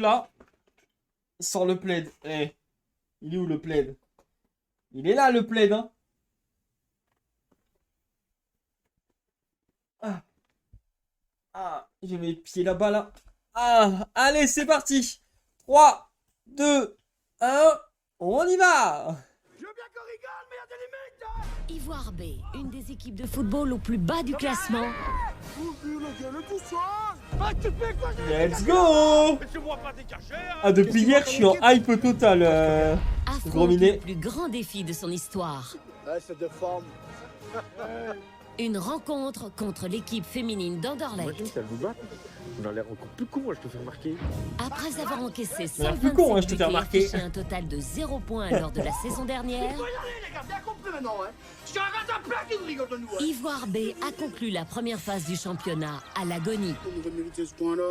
Là, sans le plaid. Eh, il est où le plaid? Il est là le plaid, hein. Ah, j'ai mes pieds là-bas, là. Ah, allez, c'est parti. 3, 2, 1, on y va. Je veux bien qu'on rigole, mais il y a des limites, hein. Ivoire B, une des équipes de football au plus bas du classement. Tu fais quoi? Let's go. Laissez-moi pas dégager, hein. Ah, depuis hier, je suis en hype total. Affronte Gros minet. le plus grand défi de son histoire. Ouais, c'est de forme. Une rencontre contre l'équipe féminine d'Anderlecht. Imagine, ça vous bat. On a l'air encore plus con, moi, je te fais remarquer. Après avoir encaissé l'air 127 plus con, hein, je te buts fais et remarquer. affiché un total de 0 points lors de la saison dernière, Faut y aller, les gars, bien compris maintenant, hein. Je suis un gars plein qui vous rigole de nous, hein. Ivoire B a conclu la première phase du championnat à l'agonie. On aurait mérité ce point-là,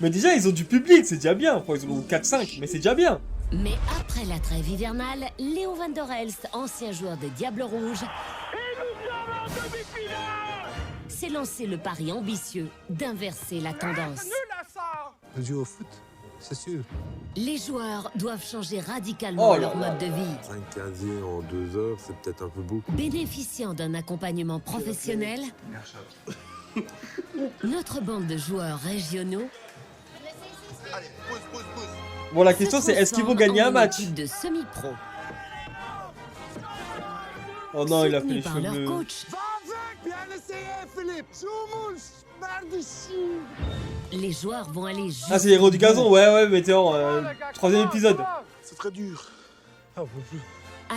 Mais déjà, ils ont du public, c'est déjà bien. Enfin, ils ont 4-5, mais c'est déjà bien. Mais après la trêve hivernale, Léo van der Elst, ancien joueur des Diables Rouges, s'est lancé le pari ambitieux d'inverser la tendance. nul à ça. Je joue au foot, c'est sûr. Les joueurs doivent changer radicalement Oh là leur là. mode de vie. 5 casiers en 2 heures, c'est peut-être un peu beaucoup. Bénéficiant d'un accompagnement professionnel, notre bande de joueurs régionaux Bon, la question, c'est est-ce qu'ils vont gagner un match? de semi-pro. Oh non, il a fait les Soutenus par cheveux leur bleus. coach, Va avec, bien essayé, Philippe. Zoumous, merde ici. les joueurs vont aller jusqu'au Ah, c'est les héros du bout. gazon, ouais, mais t'es en troisième épisode. C'est très dur. Ah,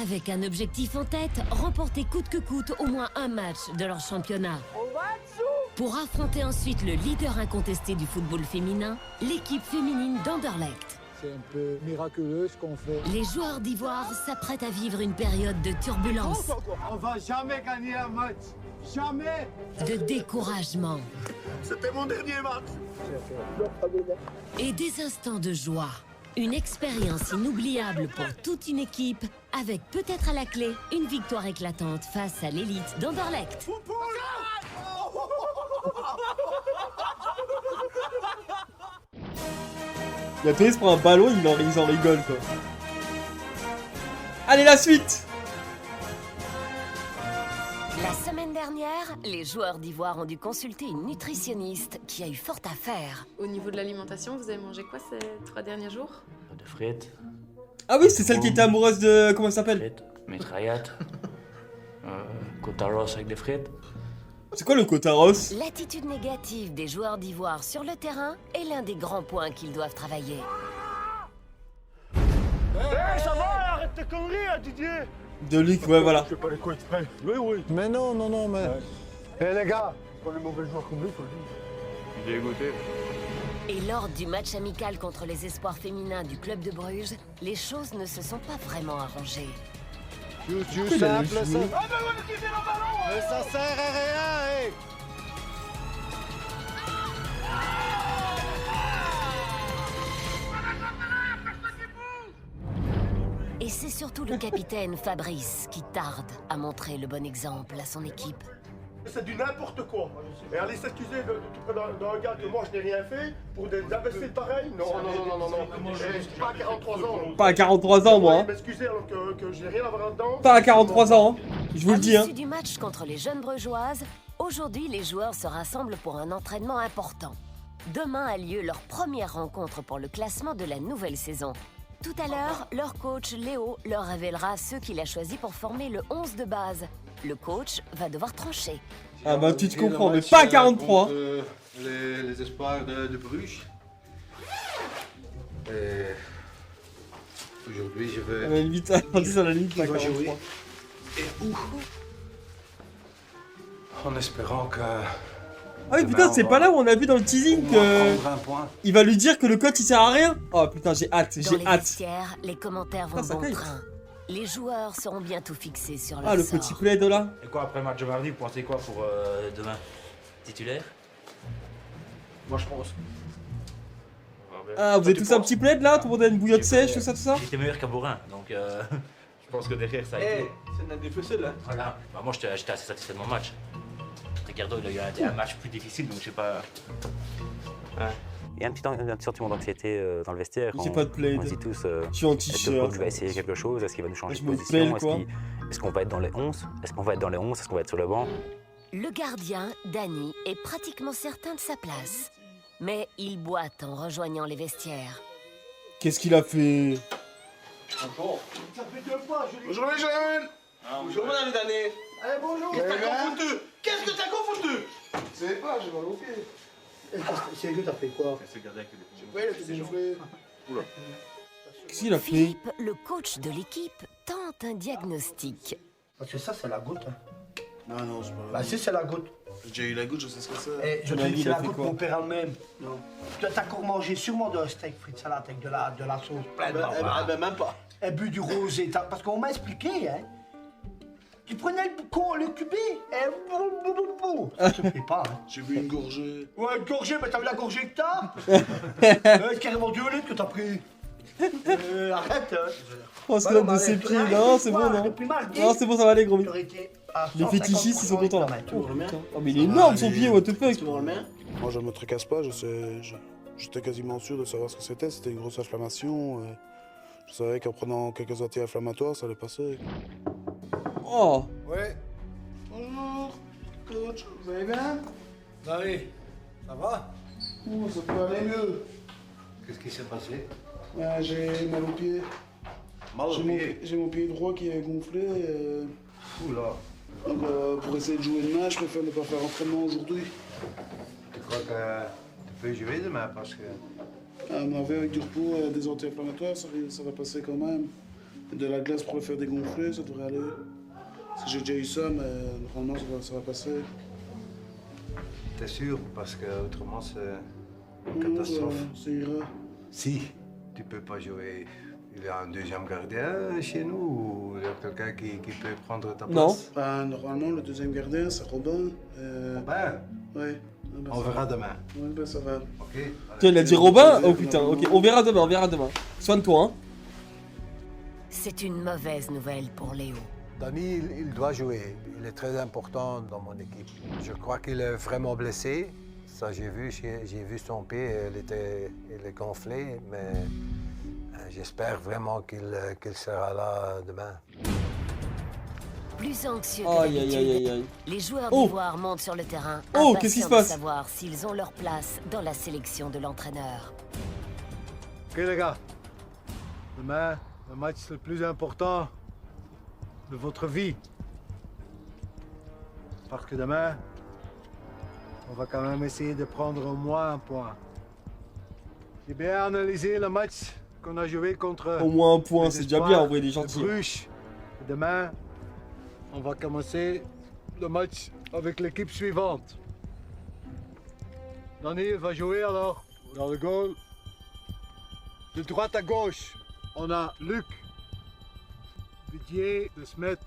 Avec un objectif en tête, remporter coûte que coûte au moins un match de leur championnat. On va dessous. Pour affronter ensuite le leader incontesté du football féminin, l'équipe féminine d'Anderlecht. C'est un peu miraculeux ce qu'on fait. Les joueurs d'Ivoire s'apprêtent à vivre une période de turbulence, On va jamais gagner un match. Jamais. de découragement C'était mon dernier match. et des instants de joie. Une expérience inoubliable pour toute une équipe, avec peut-être à la clé une victoire éclatante face à l'élite d'Anderlecht. La PS prend un ballon, ils en rigolent, quoi. Allez, la suite. La semaine dernière, les joueurs d'Ivoire ont dû consulter une nutritionniste qui a eu fort à faire. Au niveau de l'alimentation, vous avez mangé quoi ces 3 derniers jours? De frites, Ah oui, c'est celle qui était amoureuse de... Comment elle s'appelle? frites, mitraillettes, côte à rose avec des frites. C'est quoi le Kotaros? L'attitude négative des joueurs d'Ivoire sur le terrain est l'un des grands points qu'ils doivent travailler. Ça va, arrête tes conneries, hein, Didier. De Luc, ouais, voilà. Je fais pas les coups exprès. Oui. Mais non, mais... Eh les gars, on est mauvais joueurs comme lui, faut le dire. Il est dégoûté. Et lors du match amical contre les espoirs féminins du club de Bruges, les choses ne se sont pas vraiment arrangées. Juste Il a simple, le ça. genou. Ah, mais on a quitté le ballon, hein. Mais ça sert à rien, hé. Et c'est surtout le capitaine Fabrice qui tarde à montrer le bon exemple à son équipe. C'est du n'importe quoi. Et aller s'accuser d'un gars que moi je n'ai rien fait pour des imbéciles pareils. Non. Eh, pas à 43 ans. Pas à 43 ans, moi. Vous Hein. pouvez m'excuser alors que j'ai rien à voir là-dedans. Pas à 43 ans, hein. Je vous À le dis, hein. l'issue du match contre les jeunes Brugeoises, aujourd'hui les joueurs se rassemblent pour un entraînement important. Demain a lieu leur première rencontre pour le classement de la nouvelle saison. Tout à l'heure, leur coach Léo leur révélera ceux qu'il a choisis pour former le 11 de base. Le coach va devoir trancher. Ah bah tu te comprends, mais pas à 43. Les espoirs de Bruges. Et aujourd'hui, je À vais. la limite, on dit ça à la limite, pas à Qui va jouer 43. Et où? En espérant que. Ah oui, putain, c'est pas là où on a vu dans le teasing que... prendre un point. Il va lui dire que le coach il sert à rien. Oh putain, j'ai hâte, Dans j'ai les hâte. vestiaires, les commentaires vont Ah, ça bon caille. train. Les joueurs seront bientôt fixés sur leur Ah, le sort. petit plaid là. Et quoi, après le match de mardi, vous pensez quoi pour demain? Titulaire? Moi je pense. Ah, vous êtes tous un petit plaid là? Tout le monde a une bouillotte sèche, tout ça, tout ça? J'étais meilleur qu'Abourin, donc je pense que derrière ça a Eh, été. c'est notre défaussé là. Voilà. Bah, moi j'étais assez satisfait de mon match. Ricardo il a eu un match plus difficile, donc je sais pas. Il y a un petit sentiment d'anxiété dans le vestiaire. J'ai pas de plaid. On se dit tous, Je suis en est-ce que le t-shirt. coach va essayer quelque chose? Est-ce qu'il va nous changer Je de me position? pèle, quoi. Est-ce qu'on va être dans les 11? Est-ce qu'on va être dans les 11? Est-ce qu'on va être sur le banc? Le gardien, Danny, est pratiquement certain de sa place. Mais il boite en rejoignant les vestiaires. Qu'est-ce qu'il a fait? Ça fait 2 fois, je l'ai... Bonjour les jeunes. Bonjour madame Dané. Allez, bonjour. Qu'est-ce que t'as confondu? Qu'est-ce que t'as confondu? Je sais pas, j'ai mal au pied. C'est que t'as fait quoi? Je sais pas, il a été gonflé. Qu'est-ce qu'il a fait? Philippe, le coach de l'équipe, tente un diagnostic. Parce que ça, c'est la goutte. Hein. Non, c'est pas. Bah si, c'est la goutte. J'ai déjà eu la goutte, je sais ce que c'est. Et je te Ton dis, ami, c'est il a la fait goutte, quoi? mon père elle-même. Non. T'as encore mangé sûrement de steak frites salade avec de la sauce pleine de Ben même pas. Et bu du rosé. Parce qu'on m'a expliqué, hein. Tu prenais le cubé et... Ça se fait pas, hein. J'ai bu une gorgée. Ouais, une gorgée, mais t'as vu la gorgée que t'as? C'est carrément 2 litres que t'as pris. Arrête, hein. Oh, ce de ses pieds. Non, c'est bon, non. Non, c'est bon, ça va aller, gros. Les fétichistes, ils sont contents là. Oh, putain. Oh, mais il est énorme son pied, what the fuck. Moi, je me tracasse pas, j'étais quasiment sûr de savoir ce que c'était. C'était une grosse inflammation. Je savais qu'en prenant quelques anti-inflammatoires, ça allait passer. Oh. Ouais. Bonjour, coach, vous allez bien? Allez, ça va? Oh, ça peut aller mieux. Qu'est-ce qui s'est passé? J'ai mal au pied. Mal au pied? J'ai mon pied droit qui est gonflé. Oula. Donc, pour essayer de jouer demain, je préfère ne pas faire entraînement aujourd'hui. Tu crois que tu peux jouer demain parce que... Mais avec du repos et des anti-inflammatoires, ça va passer quand même. De la glace pour le faire dégonfler, ça devrait aller. Parce que j'ai déjà eu ça, mais normalement ça va passer. T'es sûr? Parce que autrement c'est une Non, catastrophe. ça ira. Si tu peux pas jouer, il y a un deuxième gardien chez nous ou il y a quelqu'un qui peut prendre ta place? Non. Normalement, le deuxième gardien, c'est Robin. Ben, Ouais. on verra demain. Ouais, ben ça va. Ok? Tiens, il a dit Robin? Oh putain, ok. On verra demain, on verra demain. Soigne-toi, hein. C'est une mauvaise nouvelle pour Léo. Danny, il doit jouer. Il est très important dans mon équipe. Je crois qu'il est vraiment blessé. Ça, j'ai vu son pied, il est gonflé, mais j'espère vraiment qu'il sera là demain. Plus anxieux que Aïe, aïe, aïe, aïe, d'habitude, aïe. les joueurs Oh. d'Ivoire montent sur le terrain, Oh, qu'est-ce qui se impatients de passe? savoir s'ils ont leur place dans la sélection de l'entraîneur. Ok les gars, demain, le match le plus important de votre vie. Parce que demain, on va quand même essayer de prendre au moins un point. J'ai bien analysé le match qu'on a joué contre... Au moins un point, les c'est déjà Espoirs bien, en vrai, il est de gentil. Bruges. Et demain, on va commencer le match avec l'équipe suivante. Danny va jouer alors dans le goal. De droite à gauche, on a Luc, Didier, De Smet,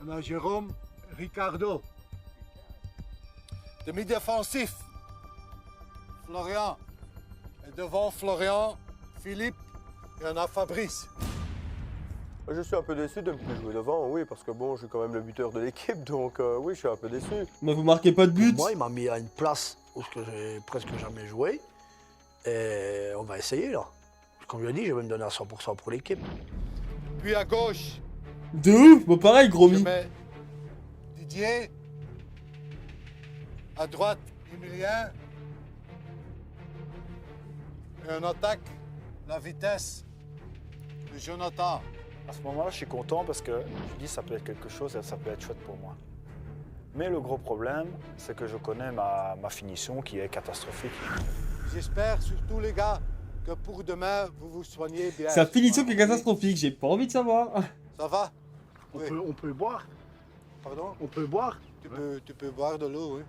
on a Jérôme, Ricardo. Demi-défensif, Florian. Et devant Florian, Philippe et on a Fabrice. Je suis un peu déçu de ne plus jouer devant, oui, parce que bon, je suis quand même le buteur de l'équipe, donc oui, je suis un peu déçu. Mais vous marquez pas de but? Moi, il m'a mis à une place où j'ai presque jamais joué. Et on va essayer, là. Comme je l'ai dit, je vais me donner à 100% pour l'équipe. Puis à gauche, De ouf, bon pareil, gros je mi. mets Didier. À droite, Emilien. Et on attaque la vitesse de Jonathan. À ce moment-là, je suis content parce que je dis ça peut être quelque chose et ça peut être chouette pour moi. Mais le gros problème, c'est que je connais ma finition qui est catastrophique. J'espère surtout, les gars, que pour demain, vous vous soignez bien. Sa finition qui est catastrophique, j'ai pas envie de savoir. Ça va? On peut boire. Pardon? On peut boire. Tu peux boire de l'eau, oui.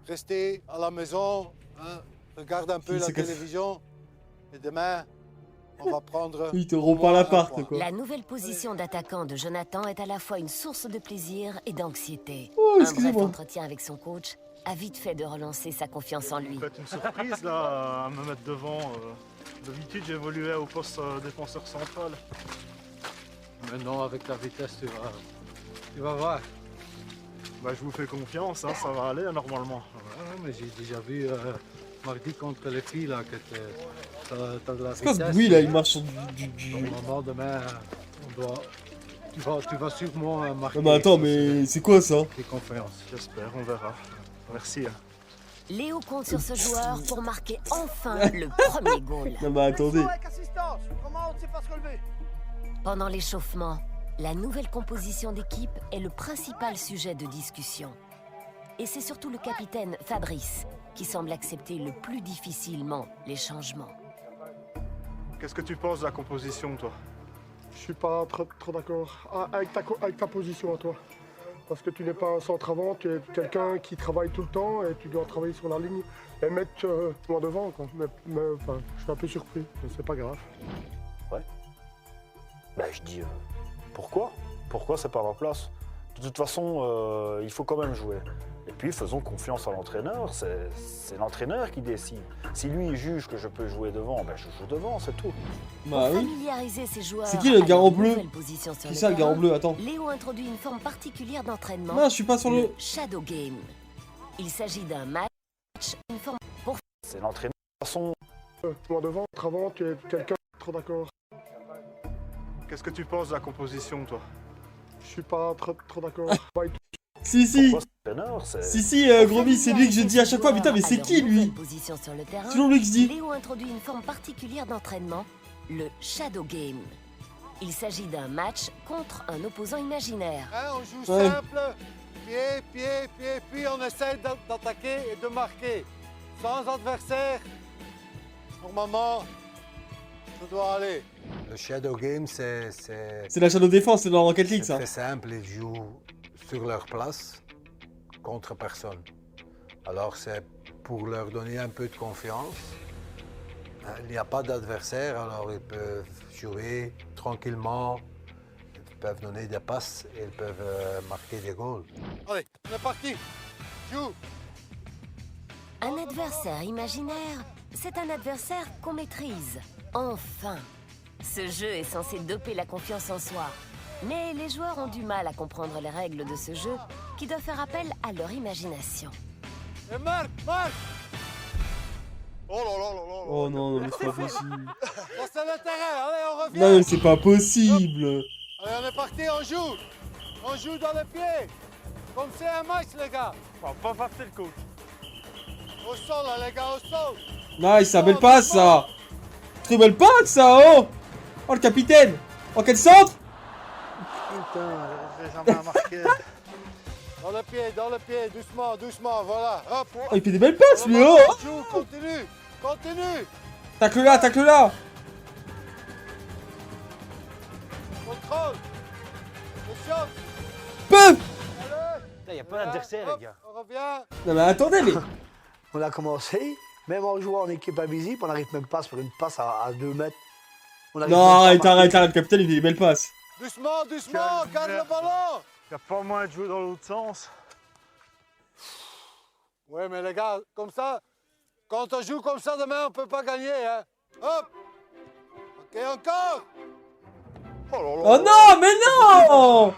Restez à la maison, hein, regarde un peu la télévision. Et demain, on va prendre... Il te rompt pas l'appart, quoi. La nouvelle position d'attaquant de Jonathan est à la fois une source de plaisir et d'anxiété. Oh, Un bref excusez-moi. entretien avec son coach a vite fait de relancer sa confiance en lui. C'est une surprise là, à me mettre devant. D'habitude, j'évoluais au poste défenseur central. Maintenant, avec la vitesse, tu vas voir. Bah, je vous fais confiance, hein, ça va aller normalement. Ouais, mais j'ai déjà vu mardi contre les filles, là, que t'as de la C'est quoi ce vitesse. bruit là? Il marche sur du... Normalement, demain, on doit... Tu vas sûrement marquer... Non mais attends, mais c'est quoi ça? Des conférences. J'espère, on verra. Merci. Hein. Léo compte sur ce joueur pour marquer enfin le premier goal. Non mais attendez. Pendant l'échauffement, la nouvelle composition d'équipe est le principal sujet de discussion. Et c'est surtout le capitaine Fabrice qui semble accepter le plus difficilement les changements. Qu'est-ce que tu penses de la composition, toi? Je suis pas trop d'accord avec ta position à toi. Parce que tu n'es pas un centre-avant, tu es quelqu'un qui travaille tout le temps et tu dois travailler sur la ligne et mettre moi devant. Quoi. Enfin, je suis un peu surpris, mais c'est pas grave. Ouais. Ben je dis, pourquoi? Pourquoi c'est pas ma place? De toute façon, il faut quand même jouer. Et puis faisons confiance à l'entraîneur, c'est l'entraîneur qui décide. Si lui il juge que je peux jouer devant, ben je joue devant, c'est tout. Bah oui. Familiariser ses joueurs C'est qui le gars en bleu? Qui Qui ça le gars en bleu? Attends. Léo introduit une forme particulière d'entraînement. Non, je suis pas sur le... Shadow Game. Il s'agit d'un match, une forme pour... C'est l'entraîneur. De toute façon... Moi devant, avant, tu es quelqu'un trop d'accord. Qu'est-ce que tu penses de la composition, toi? Je suis pas trop d'accord. Si, si. Pourquoi Si, Gromy, c'est lui que je dis à chaque fois. Putain, mais c'est qui lui? Position sur le terrain, toujours lui que je dis. Léo introduit une forme particulière d'entraînement, le Shadow Game. Il s'agit d'un match contre un opposant imaginaire. Hein, on joue simple, pied, puis on essaie d'attaquer et de marquer. Sans adversaire, normalement, ça doit aller. Le Shadow Game, c'est la Shadow Défense, c'est dans Rocket League, ça. C'est très simple, ils jouent sur leur place contre personne. Alors c'est pour leur donner un peu de confiance. Il n'y a pas d'adversaire, alors ils peuvent jouer tranquillement, ils peuvent donner des passes et ils peuvent marquer des goals. Allez, on est parti. Joue. Un adversaire imaginaire, c'est un adversaire qu'on maîtrise. Enfin! Ce jeu est censé doper la confiance en soi. Mais les joueurs ont du mal à comprendre les règles de ce jeu qui doit faire appel à leur imagination. Et marque! Oh là là là là! Oh non, non, mais c'est pas possible. Ça c'est le terrain, allez, on revient! Non, mais c'est pas possible! Allez, on est parti, on joue! On joue dans le pied! Comme c'est un match, les gars! Pas facile, coach. Au sol, là, les gars, au sol! Nice, ça belle passe, ça! Très belle passe, ça, oh! Oh, le capitaine! Oh, quel centre! Putain, j'ai jamais remarqué. Dans le pied, doucement, voilà. Hop. Oh, il fait des belles passes, lui, oh! Joue, continue! Tacle-la! Contrôle! Attention! Peuf! Il n'y a pas d'adversaire, les gars. On revient! Non, mais attendez, mais... On a commencé, même en jouant en équipe invisible, on n'arrive même pas à se faire une passe à 2 mètres. Non, arrête, le capitaine, il fait des belles passes. Doucement, garde le ballon! Il n'y a pas moyen de jouer dans l'autre sens. Ouais, mais les gars, comme ça, quand on joue comme ça demain, on peut pas gagner, hein? Hop! Ok, encore! Oh non, mais non!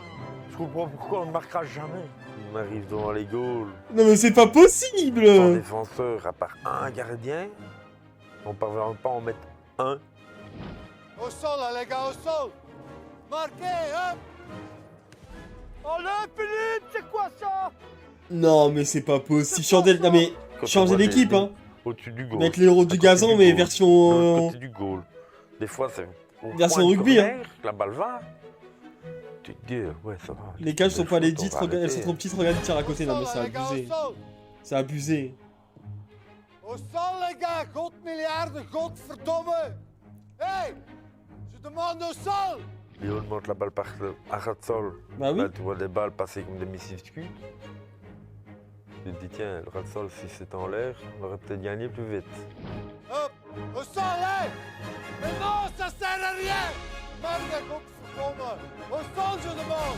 Je comprends pourquoi on ne marquera jamais. On arrive devant les goals. Non, mais c'est pas possible! Sans défenseur, à part un gardien, on ne parvient pas à en mettre un. Au sol, là, les gars, au sol! Marquez, hop! Oh là, Philippe, c'est quoi ça? Non, mais c'est pas possible. Changer, non, mais changer d'équipe, hein. Au-dessus du goal. Mettre les héros du gazon, mais version... De côté du goal. Des fois, c'est... Version rugby, hein. La balle va. Tu te dis, ouais, ça va. Les cages sont pas les dites, on va elles sont trop petites, regarde, il tire à côté. Non, mais c'est abusé. C'est abusé. Au sol, les gars, God miljarden, godverdomme! Hey! Je demande au sol! Léo monte la balle par à ras de sol. Bah oui. Là, tu vois des balles passer comme des missiles scuds. Tu te dis, tiens, le ras de sol, si c'était en l'air, on aurait peut-être gagné plus vite. Hop! Au sol, hey! Mais non, ça sert à rien! Merde, godverdomme! Au sol, je demande!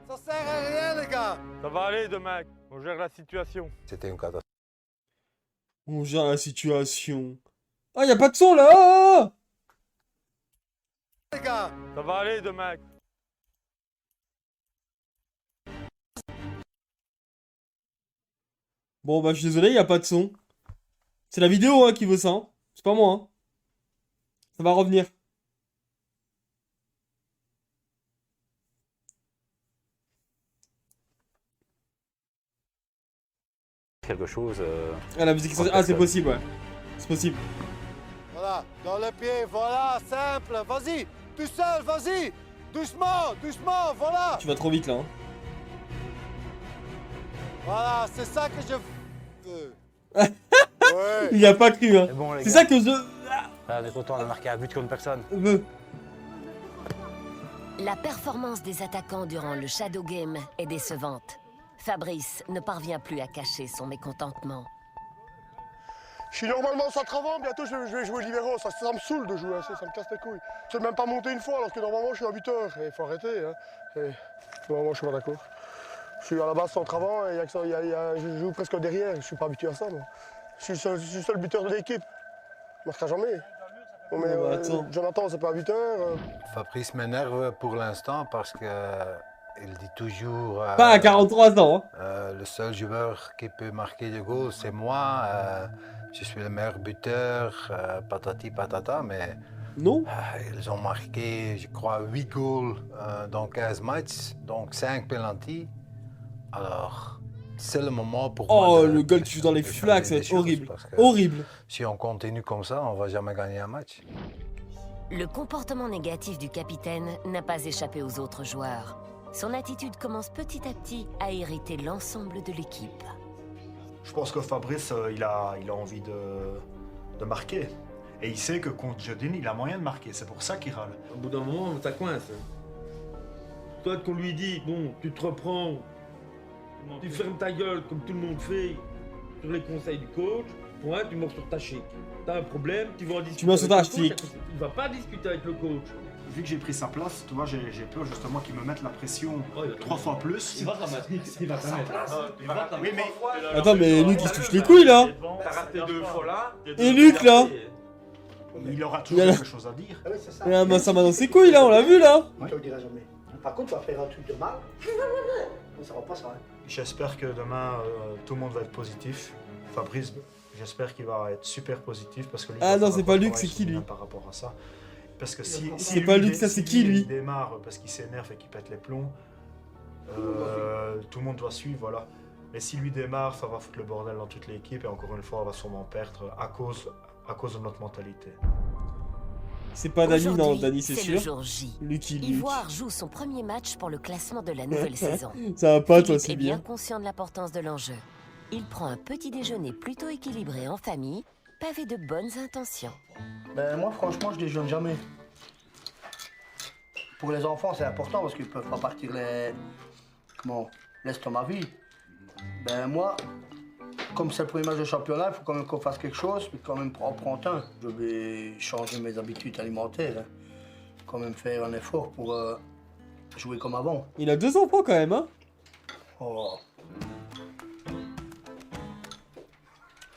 Ça sert à rien, les gars! Ça va aller demain, on gère la situation. C'était une catastrophe. On gère la situation. Ah, y a pas de son, là! Ah, Les gars! Ça va aller demain. bon, bah, je suis désolé, y a pas de son. C'est la vidéo hein, qui veut ça. Hein. C'est pas moi. Hein. Ça va revenir. Quelque chose. Ah, la musique est sortie. Ah, c'est possible, ouais. C'est possible. Voilà, dans le pied, voilà, simple, vas-y, tout seul, vas-y, doucement, doucement, voilà. Tu vas trop vite là. Hein. Voilà, c'est ça que je veux. Ouais. Il a pas cru, hein. Bon, c'est ça que je Ah, on est content, on a marqué un but contre personne. veux. La performance des attaquants durant le Shadow Game est décevante. Fabrice ne parvient plus à cacher son mécontentement. Je suis normalement centre avant, bientôt je vais jouer libéraux. Ça me saoule de jouer ainsi, ça me casse les couilles. Je sais même pas monter une fois alors que normalement je suis un buteur. Il faut arrêter. Hein. Et, normalement je suis pas d'accord. Je suis à la base centre avant et je joue presque derrière. Je suis pas habitué à ça moi. Je suis le seul buteur de l'équipe. Il ne marquera jamais. Bon, mais, Jonathan c'est pas un buteur. Fabrice m'énerve pour l'instant parce que il dit toujours... pas à 43 ans. Hein. Le seul joueur qui peut marquer des goals, c'est moi. Je suis le meilleur buteur, patati patata, mais... Non. Ils ont marqué, je crois, 8 goals dans 15 matchs, donc 5 penalties. Alors, c'est le moment pour moi. Oh, le goal qui joue dans les flaques, c'est horrible. Horrible. Si on continue comme ça, on va jamais gagner un match. Le comportement négatif du capitaine n'a pas échappé aux autres joueurs. Son attitude commence petit à petit à irriter l'ensemble de l'équipe. Je pense que Fabrice, il a envie de marquer. Et il sait que contre Jodine, il a moyen de marquer. C'est pour ça qu'il râle. Au bout d'un moment, ça coince. Toi, qu'on lui dit, bon, tu te reprends, tu fermes ta gueule comme tout le monde fait sur les conseils du coach, point, tu mords sur ta chic. T'as un problème, tu vas en discuter. Tu mords sur ta chic. Il va pas discuter avec le coach. Vu que j'ai pris sa place, tu vois, j'ai peur justement qu'il me mette la pression 3 fois plus. Il va t'en mettre. Il va t'en mettre. Oui, mais... Attends, mais Luc, il se touche les couilles, là. T'as raté 2 fois là. Et Luc, là. Il aura toujours quelque chose à dire. Ah oui, c'est ça. Il a ça dans ses couilles, là, on l'a vu, là. Je te le dirai jamais. Par contre, tu vas faire un truc de mal. Ça va pas, ça. Hein. J'espère que demain, tout le monde va être positif. Fabrice, j'espère qu'il va être super positif parce que lui, ah non, c'est pas Luc, c'est qui, lui? Par rapport à ça. Parce que si c'est pas Luc, ça c'est qui lui? Il démarre parce qu'il s'énerve et qu'il pète les plombs, tout le monde doit suivre, voilà. Mais s'il lui démarre, ça va foutre le bordel dans toute l'équipe et encore une fois, on va sûrement perdre à cause de notre mentalité. C'est pas Dani, non, Dani c'est sûr. Le jour J. Ivoire joue son premier match pour le classement de la nouvelle saison. Ça va pas, toi, c'est bien conscient de l'importance de l'enjeu. Il prend un petit déjeuner plutôt équilibré en famille, pavé de bonnes intentions. Ben moi franchement je déjeune jamais. Pour les enfants c'est important parce qu'ils peuvent pas partir l'estomac vide. Ben moi, comme c'est le premier match de championnat, il faut quand même qu'on fasse quelque chose, puis quand même en prendre un. Je vais changer mes habitudes alimentaires, hein. Quand même faire un effort pour jouer comme avant. Il a 2 enfants quand même, hein. Oh.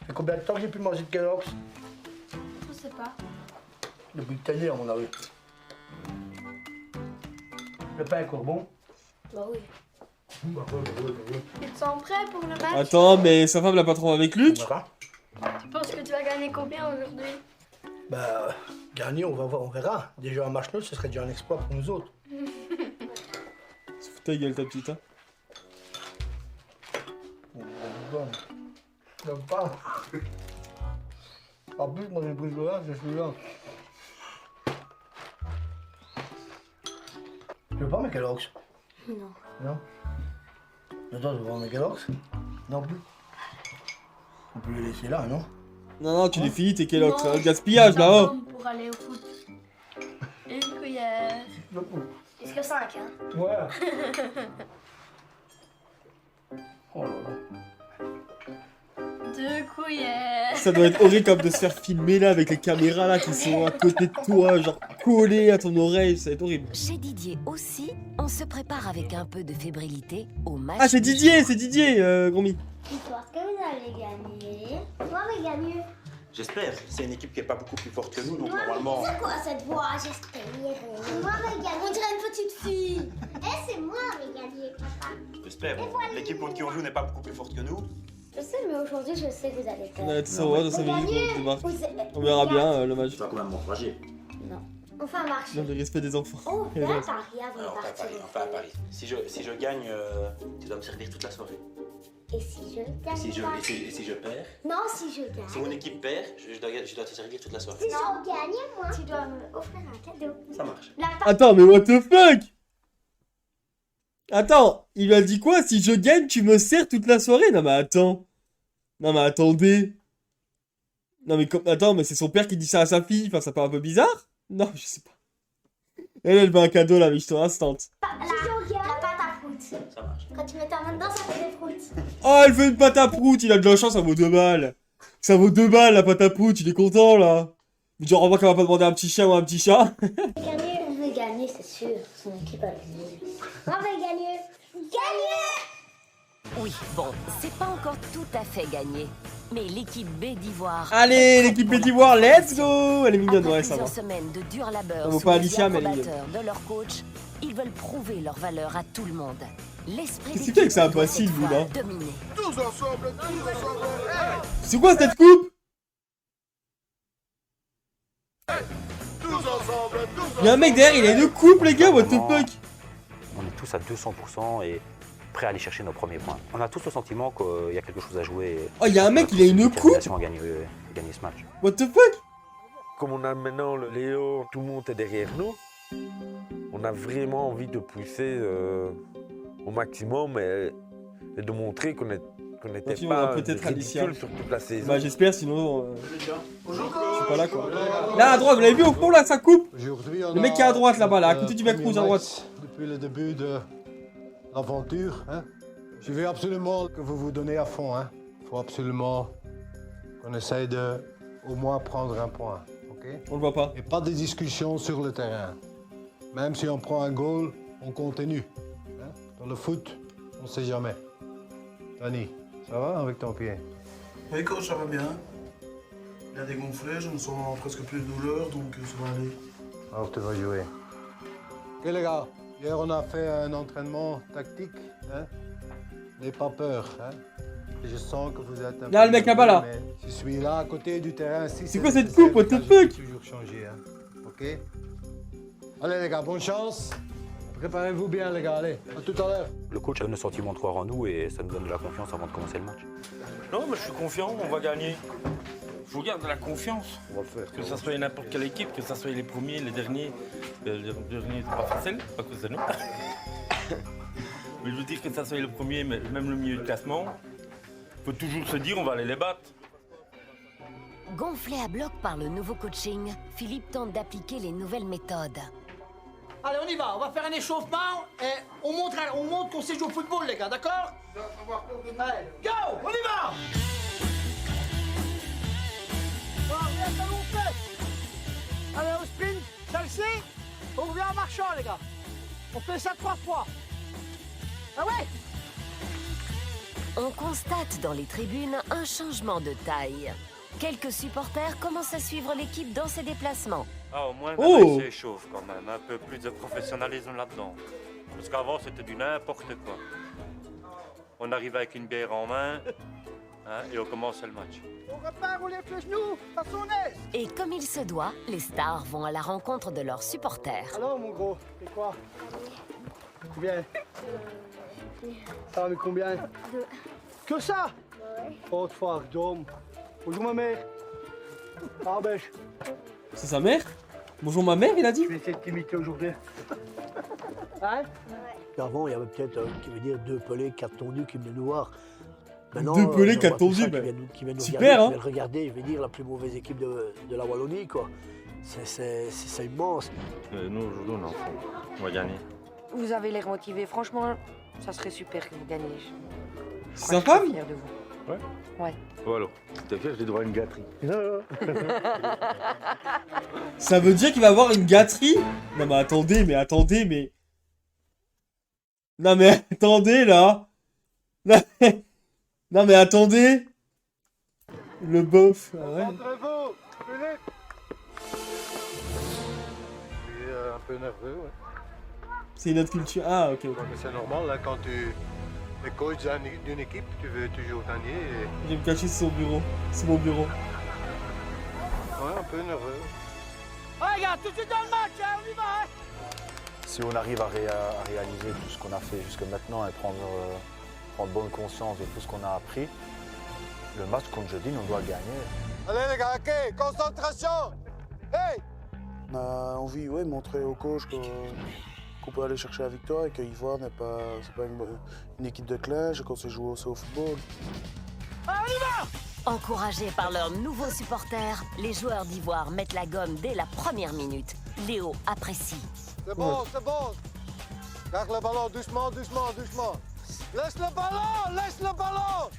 Et combien de temps que j'ai pu manger de Kellogg's? Je sais pas. Depuis que t'es né, à mon avis. Le pain est encore bon? Bah oui. Tu te sens prêt pour le match? Attends, mais sa femme l'a pas trop avec Luc? Tu penses que tu vas gagner combien aujourd'hui? Bah, gagner, on va voir, on verra. Déjà un match nul, ce serait déjà un exploit pour nous autres. Se fout ta gueule, ta petite, hein. J'aime pas. En plus, moi, j'ai pris de là, je suis là. Tu veux pas mes Kellogg's? Non. Non? Et toi, tu veux voir mes Kellogg's? Non plus. On peut les laisser là, non? Non, tu les finis, tes Kellogg's, c'est un gaspillage, là, oh. Pour aller au foot. Une cuillère. Jusqu'à 5, hein? Ouais. Oh là là. 2 cuillères. Ça doit être horrible comme de se faire filmer là avec les caméras là qui sont à côté de toi, genre collées à ton oreille, ça va être horrible. Chez Didier aussi, on se prépare avec un peu de fébrilité au match. Ah, c'est Didier, Gromy. Je pense que vous allez gagner. Moi, mais gagner. J'espère, c'est une équipe qui est pas beaucoup plus forte que nous, donc Moi, normalement... c'est quoi cette voix? J'espère. Moi, mais gagner. On dirait une petite fille. Eh, c'est moi, mais gagner, papa. J'espère, l'équipe contre qui on joue n'est pas beaucoup plus forte que nous. Je sais, mais aujourd'hui, je sais que vous allez faire. Ouais, ça va, dans 5 minutes, Gagner. on démarre. Vous êtes- On verra bien le match. Tu vas quand même m'encourager. Non. On fait un marché. Dans le respect des enfants. Oh, Et viens à voilà. Paris avant Alors, de on fait à partir. Paris, on fait à Paris. Si je gagne, tu dois me servir toute la soirée. Et si je gagne Et si je, pas et si je perds, Non, si je gagne. si mon équipe perd, je dois te servir toute la soirée. Si je gagne, moi, tu dois me offrir un cadeau. Ça marche. La Attends, mais what the fuck? Attends, il lui a dit quoi? Si je gagne, tu me sers toute la soirée? Non mais attends. Non mais attendez. Non mais attends, mais c'est son père qui dit ça à sa fille. Enfin, ça paraît un peu bizarre? Non, je sais pas. Elle veut un cadeau là, mais je te instant. La pâte à fruits. Ça marche. Quand tu mets ta main dedans, ça fait des fruits. Oh, elle veut une pâte à prout. Il a de la chance, ça vaut 2 balles. Ça vaut 2 balles la pâte à prout, il est content là. Mais genre, on voit qu'elle va pas demander un petit chien ou un petit chat. Gagner, on veut gagner, c'est sûr. Son équipe a gagné. On veut gagner. Gagner! Oui, bon, c'est pas encore tout à fait gagné. Mais l'équipe B d'Ivoire... Allez, l'équipe B d'Ivoire, let's go! Elle est mignonne, ouais, ça va. Plusieurs semaines de dur labeur Ça vaut sous pas les Alicia, mais elle est approbateurs de leur coach, ils veulent prouver leur valeur à tout le monde. L'esprit Qu'est-ce que c'est que ça, doit imbécile, cette lui, fois là? dominer. Tous ensemble, tous ensemble. Hey, C'est quoi cette coupe? tous ensemble, tous Y'a un mec derrière, il a une coupe, les gars, what the fuck? On est tous à 200% et prêts à aller chercher nos premiers points. On a tous le sentiment qu'il y a quelque chose à jouer. Oh, il y a un mec, il a une coupe? À gagner ce match. What the fuck? Comme on a maintenant le Léo, tout le monde est derrière nous. On a vraiment envie de pousser au maximum et de montrer qu'on n'était Donc, il y aura pas peut-être Alicia. ridicule sur toute la saison. Bah, j'espère, sinon. Je suis pas là, quoi. Là, à droite, vous l'avez vu au fond, là, sa coupe? Aujourd'hui, on Le mec qui est à droite, là-bas, là, à le côté du mec premier rouge, à match droite. Depuis le début de l'aventure, hein. Je veux absolument que vous vous donnez à fond, hein. Il faut absolument qu'on essaye de au moins prendre un point, ok? On le voit pas. Et pas de discussion sur le terrain. Même si on prend un goal, on continue. Hein? Dans le foot, on ne sait jamais. Dani, ça va avec ton pied? Oui, coach, ça va bien. Il a dégonflé, je me sens presque plus de douleur, donc ça va aller. Alors tu vas jouer. Ok les gars, hier on a fait un entraînement tactique. Hein? N'ayez pas peur. Hein? Et je sens que vous êtes un Là, le mec là-bas, là. mais je suis là à côté du terrain. Si C'est quoi cette nécessaire, coupe, what the je fuck? peux toujours changer. Hein? Ok? Allez les gars, bonne chance. Préparez-vous bien les gars, allez. À tout à l'heure. Le coach a le sentiment de croire en nous et ça nous donne de la confiance avant de commencer le match. Non, mais je suis confiant, on va gagner. Je vous garde de la confiance. On va le faire. Que ça soit n'importe quelle équipe, que ça soit les premiers, les derniers. Les derniers, c'est pas facile, à cause de nous. Mais je veux dire que ça soit le premier, mais même le milieu de classement, faut toujours se dire on va aller les battre. Gonflé à bloc par le nouveau coaching, Philippe tente d'appliquer les nouvelles méthodes. Allez, on y va, on va faire un échauffement et on montre qu'on sait jouer au football, les gars, d'accord? Allez, go, on y va! Allez, au sprint, celle-ci, on revient en marchant, les gars. On fait ça 3 fois. Ah ouais? On constate dans les tribunes un changement de taille. Quelques supporters commencent à suivre l'équipe dans ses déplacements. Ah, au moins, Oh. il s'échauffe quand même. Un peu plus de professionnalisme là-dedans. Parce qu'avant, c'était du n'importe quoi. On arrive avec une bière en main hein, et on commence le match. On repart, on lève les genoux, façon aise. Et comme il se doit, les stars vont à la rencontre de leurs supporters. Alors, mon gros, c'est quoi? Combien? Ça va, mais combien? 2. Que ça? Oh, d'homme. Bonjour, ma mère. Ah, ben, C'est sa mère? Bonjour ma mère, il a dit? je vais essayer de t'imiter aujourd'hui. Hein? Avant, il y avait peut-être, qui veut dire 2 pelés, 4 tondus qui venaient nous voir. 2 pelés, j'en 4 vois tout ça tondus, bah, qui viennent nous super, regarder, hein. qui viennent regarder, je veux dire, la plus mauvaise équipe de la Wallonie, quoi. C'est immense. Nous, aujourd'hui, on est en forme. On va gagner. Vous avez l'air motivé. Franchement, ça serait super que vous gagniez. C'est sa femme? Fier de vous. Ouais. Ouais. Voilà. T'es fier, j'ai droit à une gâterie. Ça veut dire qu'il va avoir une gâterie? Non mais attendez, mais... Non mais attendez, là. Non mais attendez. Le bof. Ah ouais. Rentrez-vous, Philippe. Je suis un peu nerveux, ouais. C'est une autre culture. Ah ok. Ouais, mais c'est normal, là, quand tu le coach d'une équipe, tu veux toujours gagner. Et... Je vais me cacher sur son bureau. C'est mon bureau. Ouais, un peu nerveux. Ouais, gars, tout de suite dans le match, hein, on y va, hein. Si on arrive à réaliser tout ce qu'on a fait jusque maintenant et prendre bonne conscience de tout ce qu'on a appris, le match contre Jeudine, on doit le gagner. Allez les gars, ok, concentration. Hey! On a envie, ouais, de montrer au coach qu'on peut aller chercher la victoire et que Ivoire n'est pas, c'est pas une équipe de clash et qu'on sait jouer aussi au football. Encouragés par leurs nouveaux supporters, les joueurs d'Ivoire mettent la gomme dès la première minute. Léo apprécie. C'est bon, c'est bon. Garde le ballon, doucement, doucement, doucement. Laisse le ballon, laisse le ballon.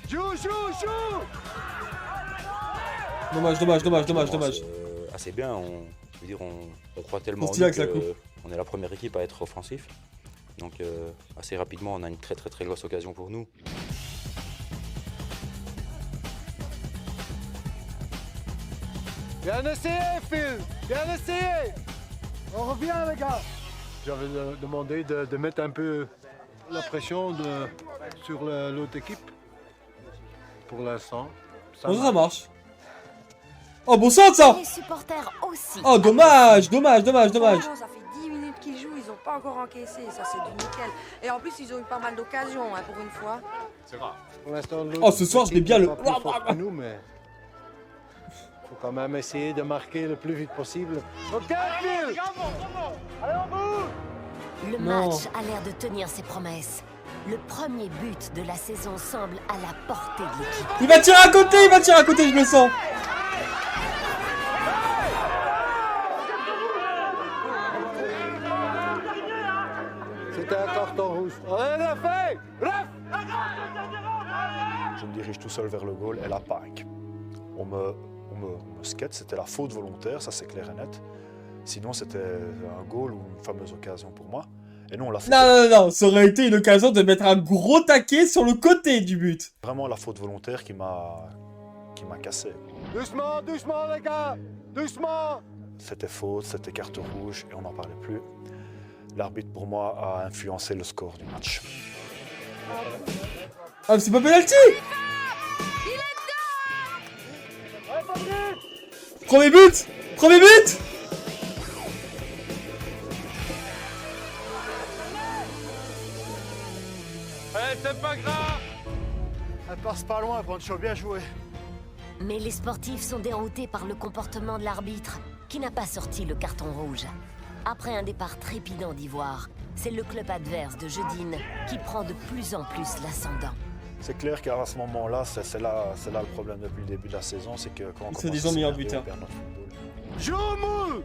Joue, joue, joue. Dommage. Assez bien, on croit tellement en Style avec nous la coupe. qu'on est la première équipe à être offensif. Donc assez rapidement, on a une très grosse occasion pour nous. Bien essayé, Phil. Bien essayé. On revient, les gars. J'avais demandé de mettre un peu la pression sur l'autre équipe. Pour l'instant. Ça marche. Oh, bon centre ça. Les supporters aussi. Oh, dommage. Franchement, ça fait 10 minutes qu'ils jouent, ils n'ont pas encore encaissé, ça c'est du nickel. Et en plus, ils ont eu pas mal d'occasions, hein, pour une fois. C'est rare. Pour l'instant, Oh, ce soir, je l'ai bien le... pas plus fort que nous, mais faut quand même essayer de marquer le plus vite possible. Ok, Phil. Allez, on bouge. Le Non. match a l'air de tenir ses promesses. Le premier but de la saison semble à la portée de l'équipe. Il va tirer à côté, je le sens. C'était un carton rouge. Allez, ref. Je me dirige tout seul vers le goal et la panique. On me skate, c'était la faute volontaire, ça c'est clair et net. Sinon c'était un goal ou une fameuse occasion pour moi. Et nous on l'a fait. Non, ça aurait été une occasion de mettre un gros taquet sur le côté du but. Vraiment la faute volontaire qui m'a cassé. Doucement, doucement, les gars. Doucement. C'était faute, c'était carte rouge et on n'en parlait plus. L'arbitre pour moi a influencé le score du match. Ah, mais c'est pas penalty. Premier but. C'est pas grave. Elle passe pas loin, Pancho, bien joué. Mais les sportifs sont déroutés par le comportement de l'arbitre, qui n'a pas sorti le carton rouge. Après un départ trépidant d'Ivoire, c'est le club adverse de Jeudine qui prend de plus en plus l'ascendant. C'est clair qu'à ce moment-là, c'est là le problème depuis le début de la saison, c'est que quand on C'est commence des à meilleurs s'énerver, buteurs. on perd notre football. Joue, mou.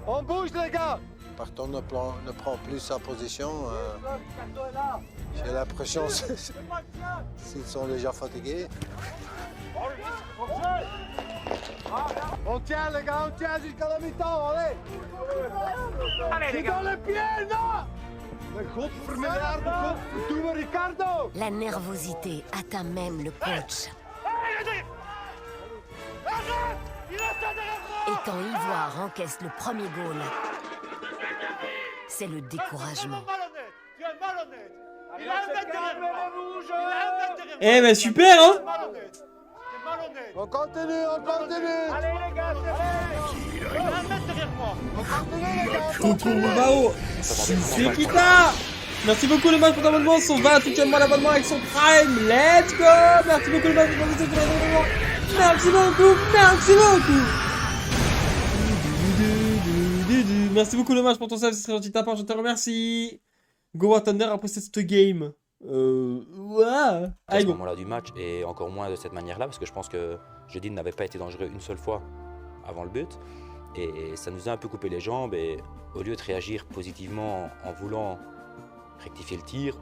On bouge, les gars. Partant ne prend plus sa position. J'ai l'impression s'ils sont déjà fatigués. On tient, les gars, on tient jusqu'à la mi-temps, allez. Allez, les gars. Dans le pied, non. Ricardo. La nervosité atteint même le coach. Et quand Ivoire encaisse le premier goal, c'est le découragement. Eh ben super, hein. On continue. Allez, les gars, Toto Mao, c'est Kita. Merci beaucoup le match pour ton abonnement, son 28e mois d'abonnement avec son Prime. Let's go. Merci beaucoup le match pour ton abonnement. Merci beaucoup. Merci beaucoup le match pour ton save, c'est très gentil de ta part, je te remercie. Go War Thunder après cette game. Ouais. À Allez, ce go. moment-là du match, et encore moins de cette manière-là, parce que je pense que Jeudine n'avait pas été dangereux une seule fois avant le but. Et ça nous a un peu coupé les jambes, et au lieu de réagir positivement en voulant rectifier le tir,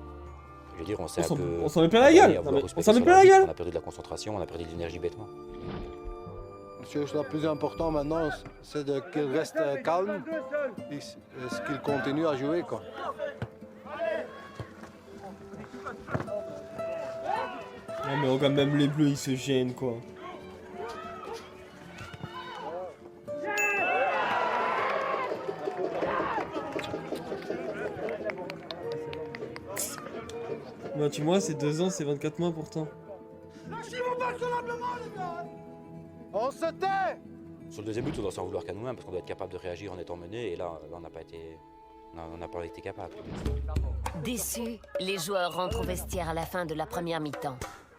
je veux dire, on s'est un peu... On s'en met plein la gueule. On s'en met plein la gueule. On a perdu de la concentration, on a perdu de l'énergie bêtement. Monsieur, le plus important maintenant, c'est qu'il reste calme et qu'il continue à jouer, quoi. Non mais regarde, même les bleus ils se gênent quoi. 28 mois, c'est 2 ans, c'est 24 mois pourtant. Lâchez-vous pas convenablement, les gars. On se tait. Sur le deuxième but, on doit s'en vouloir qu'à nous-mêmes parce qu'on doit être capable de réagir en étant mené. Et là on n'a pas été capable. Déçus, les joueurs rentrent au vestiaire à la fin de la première mi-temps.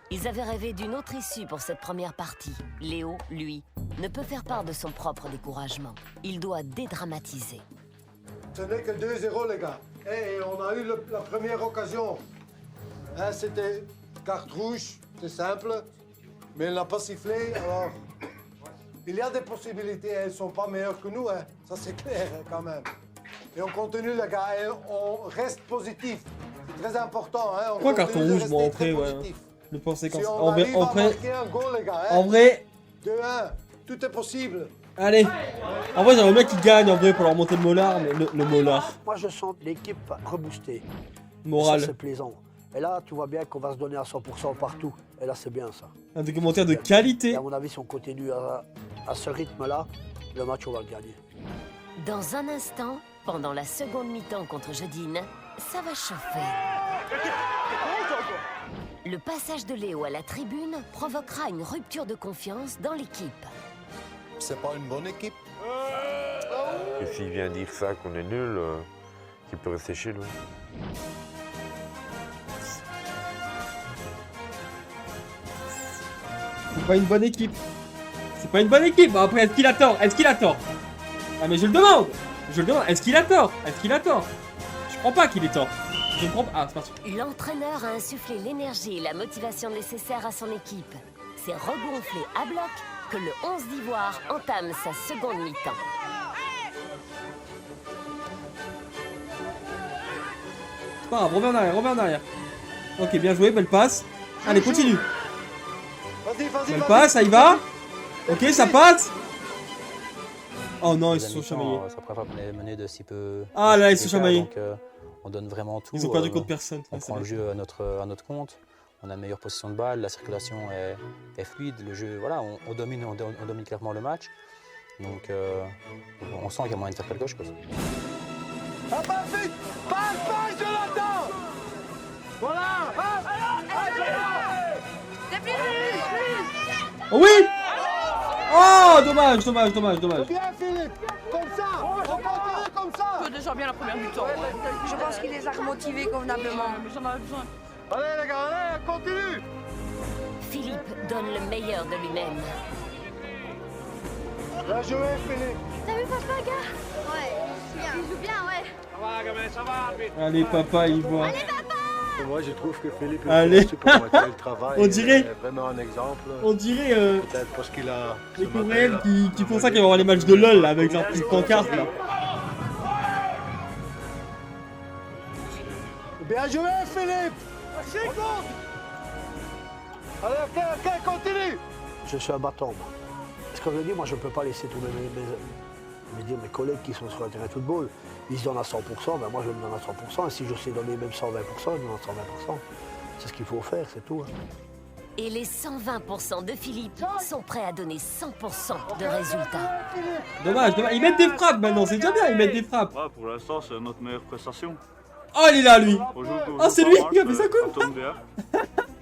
Ils avaient rêvé d'une autre issue pour cette première partie. Léo, lui, ne peut faire part de son propre découragement. Il doit dédramatiser. Ce n'est que 2-0, les gars. Et on a eu la première occasion. Hein, c'était carte rouge, c'est simple. Mais elle n'a pas sifflé, alors... Il y a des possibilités, elles ne sont pas meilleures que nous, hein. Ça c'est clair hein, quand même. Et on continue, les gars, et on reste positif. C'est très important. Hein. Pourquoi carton rouge, moi, en vrai, ouais. Ne pensez qu'en si on arrive à marquer un goal, les gars, hein, en vrai... 2-1, tout est possible. Allez. En vrai, j'aimerais bien qu'ils gagnent, en vrai, pour leur monter le molar, mais le molar. Moi, je sens l'équipe reboostée. Moral. Ça, c'est plaisant. Et là, tu vois bien qu'on va se donner à 100% partout. Et là, c'est bien, ça. Un documentaire de qualité. Et à mon avis, si on continue à ce rythme-là, le match, on va le gagner. Dans un instant, pendant la seconde mi-temps contre Jedine, ça va chauffer. Le passage de Léo à la tribune provoquera une rupture de confiance dans l'équipe. C'est pas une bonne équipe. Et s'il vient dire ça, qu'on est nul, qu'il peut rester chez lui. C'est pas une bonne équipe. C'est pas une bonne équipe. Bon, après, est-ce qu'il a tort? Est-ce qu'il a tort? Ah, mais je le demande. Je le demande. Est-ce qu'il a tort? Est-ce qu'il a tort? Je crois pas qu'il ait tort. Je comprends pas. Ah, c'est parti. L'entraîneur a insufflé l'énergie et la motivation nécessaires à son équipe. C'est regonflé à bloc que le 11 d'Ivoire entame sa seconde mi-temps. C'est pas grave, reviens en arrière, reviens en arrière. Ok, bien joué, belle passe. Allez, continue. Belle passe, ça y va. Ok, ça passe. Oh non, ils se sont chamaillés. Ça préfère mener de si peu. Ah là, ils se sont chamaillés. Donc, on donne vraiment tout. Ils ont perdu contre personne. On prend le jeu à notre compte. On a une meilleure possession de balle, la circulation est fluide, le jeu, voilà, on domine clairement le match. Donc on sent qu'il y a moyen de faire quelque chose. Ah bah vite! Passe, Jonathan! Voilà! Oui! Oh, dommage. Bien, Philippe! Comme ça! On continue comme ça! On peut déjà bien la première mi-temps. Je pense qu'il les a remotivés convenablement. Mais j'en avais besoin. Allez les gars, allez, continue! Philippe donne le meilleur de lui-même. Bien joué, Philippe! T'as vu papa, gars? Ouais, il joue bien, ouais. Ça va, gamin, ça va! Allez, papa, il voit. Allez, papa! Moi, je trouve que Philippe Allez. le travail. On dirait. Est vraiment un exemple. On dirait. Peut-être parce qu'il a. Les Coréens qui font ça, qui vont avoir les matchs de LOL là, avec leur petite pancarte là. Bien joué, Philippe! Allez, ok, continue! Je suis un battant. Ce que je dis, moi, je ne peux pas laisser tous mes collègues qui sont sur le terrain de football, ils se donnent à 100%, ben moi je me donne à 100%, et si je sais donner même 120%, je me donne à 120%. C'est ce qu'il faut faire, c'est tout. Hein. Et les 120% de Philippe sont prêts à donner 100% de résultats. Dommage, ils mettent des frappes maintenant, c'est déjà bien, ils mettent des frappes. Ouais, pour l'instant, c'est notre meilleure prestation. Oh, il est là, lui. Oh, c'est lui qui a fait sa coupe.